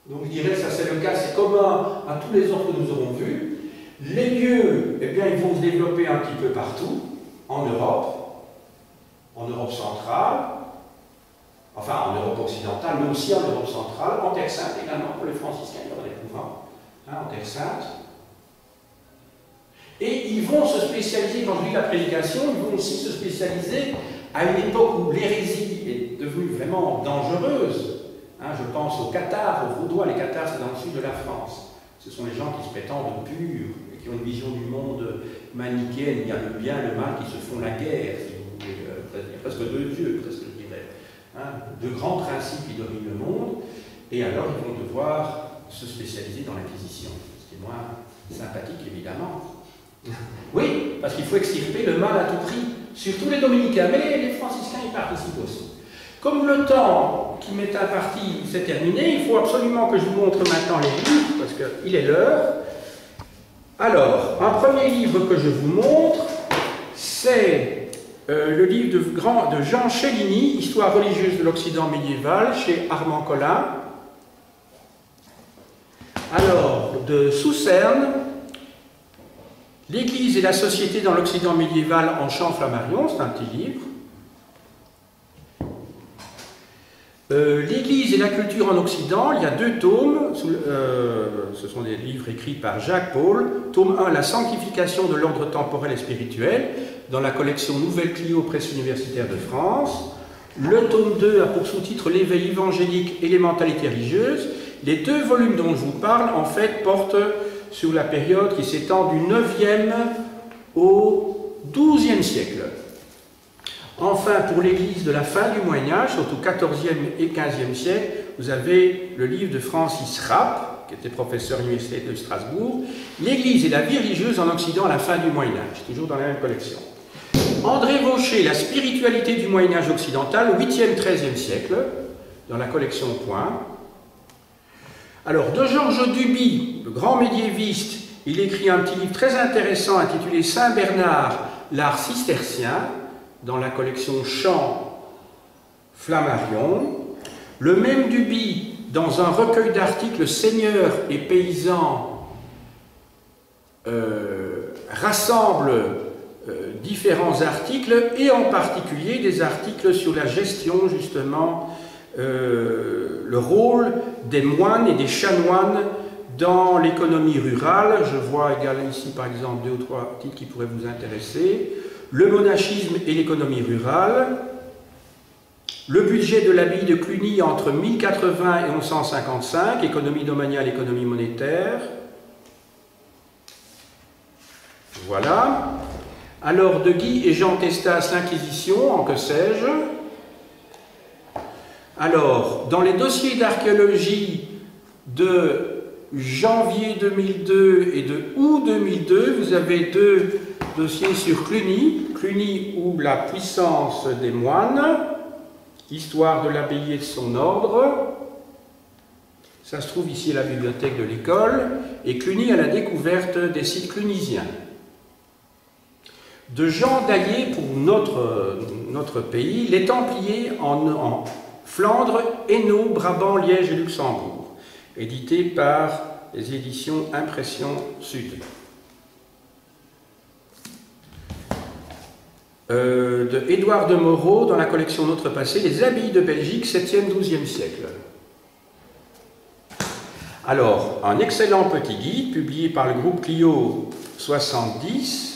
Donc je dirais que ça c'est le cas, c'est commun à tous les autres que nous aurons vus. Les lieux, eh bien, ils vont se développer un petit peu partout, en Europe centrale, enfin en Europe occidentale, mais aussi en Europe centrale, en Terre Sainte également, pour les franciscains, il y aura des couvents, en Terre Sainte. Et ils vont se spécialiser, quand je dis la prédication, ils vont aussi se spécialiser à une époque où l'hérésie est devenue vraiment dangereuse. Je pense aux Cathares, aux Vaudois. Les Cathares, c'est dans le sud de la France. Ce sont les gens qui se prétendent purs et qui ont une vision du monde manichéenne. Il y a le bien et le mal qui se font la guerre, si vous voulez. Il y a presque deux dieux, presque, je dirais. De grands principes qui dominent le monde. Et alors, ils vont devoir se spécialiser dans l'Inquisition. Ce qui est moins sympathique, évidemment. Oui, parce qu'il faut extirper le mal à tout prix, surtout les dominicains, mais les franciscains y participent aussi. Comme le temps qui m'est imparti s'est terminé, il faut absolument que je vous montre maintenant les livres, parce qu'il est l'heure. Alors, un premier livre que je vous montre, c'est le livre de Jean Chéligny, Histoire religieuse de l'Occident médiéval, chez Armand Collin. Alors, de Sousserne, L'Église et la société dans l'Occident médiéval en Champ Flammarion, c'est un petit livre. L'Église et la culture en Occident, il y a 2 tomes, ce sont des livres écrits par Jacques Paul. Tome 1, La sanctification de l'ordre temporel et spirituel, dans la collection Nouvelle Clio, Presse universitaire de France. Le tome 2 a pour sous-titre L'éveil évangélique et les mentalités religieuses. Les 2 volumes dont je vous parle, en fait, portent sur la période qui s'étend du 9e au 12e siècle. Enfin, pour l'Église de la fin du Moyen-Âge, surtout 14e et 15e siècle, vous avez le livre de Francis Rapp, qui était professeur à l'Université de Strasbourg, L'Église et la vie religieuse en Occident à la fin du Moyen-Âge, toujours dans la même collection. André Vaucher, La spiritualité du Moyen-Âge occidental, 8e, 13e siècle, dans la collection Point. Alors, de Georges Duby, le grand médiéviste, il écrit un petit livre très intéressant intitulé Saint-Bernard, l'art cistercien, dans la collection Champ Flammarion. Le même Duby, dans un recueil d'articles Seigneurs et paysans, rassemble différents articles, et en particulier des articles sur la gestion, justement, le rôle des moines et des chanoines dans l'économie rurale. Je vois également ici, par exemple, 2 ou 3 titres qui pourraient vous intéresser. Le monachisme et l'économie rurale. Le budget de l'abbaye de Cluny entre 1080 et 1155, économie domaniale, économie monétaire. Voilà. Alors, de Guy et Jean Testas, l'Inquisition, en que sais-je. Alors, dans les dossiers d'archéologie de janvier 2002 et de août 2002, vous avez 2 dossiers sur Cluny. Cluny ou la puissance des moines, histoire de l'abbaye et de son ordre. Ça se trouve ici à la bibliothèque de l'école. Et Cluny à la découverte des sites clunisiens. De Jean Daillé pour notre pays, les Templiers en Flandre, Hainaut, Brabant, Liège et Luxembourg, édité par les éditions Impression Sud. De Édouard de Moreau, dans la collection Notre Passé, les abbayes de Belgique, 7e, 12e siècle. Alors, un excellent petit guide, publié par le groupe Clio 70,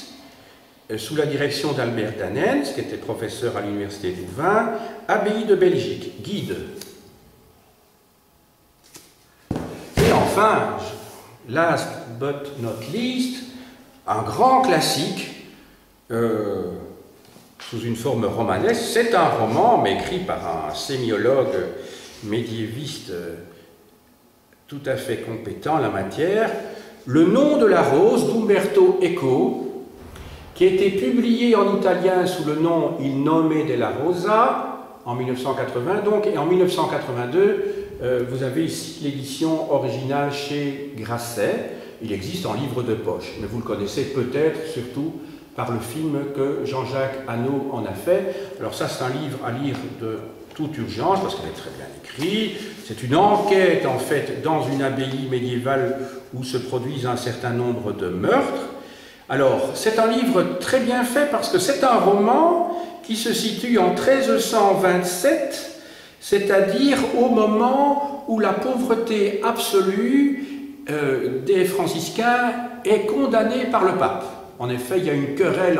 sous la direction d'Albert Danens, qui était professeur à l'Université de Louvain, Abbaye de Belgique, guide. Et enfin, Last but not least, un grand classique sous une forme romanesque. C'est un roman, mais écrit par un sémiologue médiéviste tout à fait compétent en la matière, Le nom de la rose d'Umberto Eco, qui a été publié en italien sous le nom Il nome della rosa en 1980, donc, et en 1982, vous avez ici l'édition originale chez Grasset. Il existe en livre de poche, mais vous le connaissez peut-être surtout par le film que Jean-Jacques Hano en a fait. Alors ça, c'est un livre à lire de toute urgence, parce qu'il est très bien écrit. C'est une enquête, en fait, dans une abbaye médiévale où se produisent un certain nombre de meurtres. Alors, c'est un livre très bien fait, parce que c'est un roman qui se situe en 1327, c'est-à-dire au moment où la pauvreté absolue des franciscains est condamnée par le pape. En effet, il y a une querelle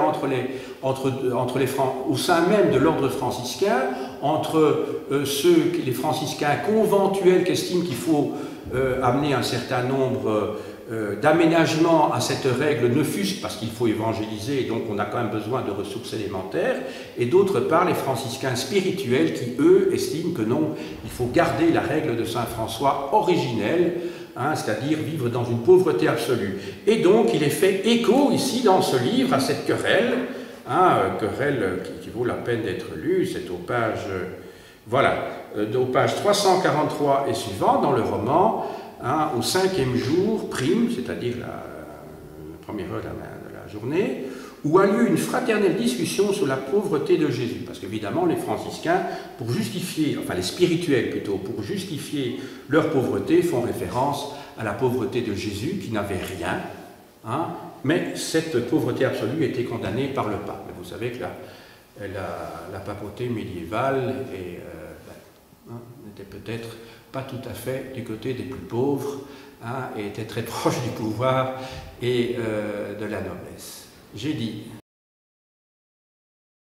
au sein même de l'ordre franciscain, entre les franciscains conventuels qui estiment qu'il faut amener un certain nombre d'aménagements à cette règle, ne fût-ce parce qu'il faut évangéliser, et donc on a quand même besoin de ressources élémentaires, et d'autre part les franciscains spirituels qui, eux, estiment que non, il faut garder la règle de saint François originelle, c'est-à-dire vivre dans une pauvreté absolue. Et donc il est fait écho ici dans ce livre à cette querelle, querelle qui vaut la peine d'être lue. C'est aux pages, aux pages 343 et suivant dans le roman, au 5e jour, prime, c'est-à-dire la première heure de la journée, où a lieu une fraternelle discussion sur la pauvreté de Jésus. Parce qu'évidemment, les franciscains, pour justifier, enfin les spirituels plutôt, pour justifier leur pauvreté, font référence à la pauvreté de Jésus, qui n'avait rien, mais cette pauvreté absolue était condamnée par le pape. Mais vous savez que la papauté médiévale n'était peut-être pas tout à fait du côté des plus pauvres, et était très proche du pouvoir et de la noblesse. J'ai dit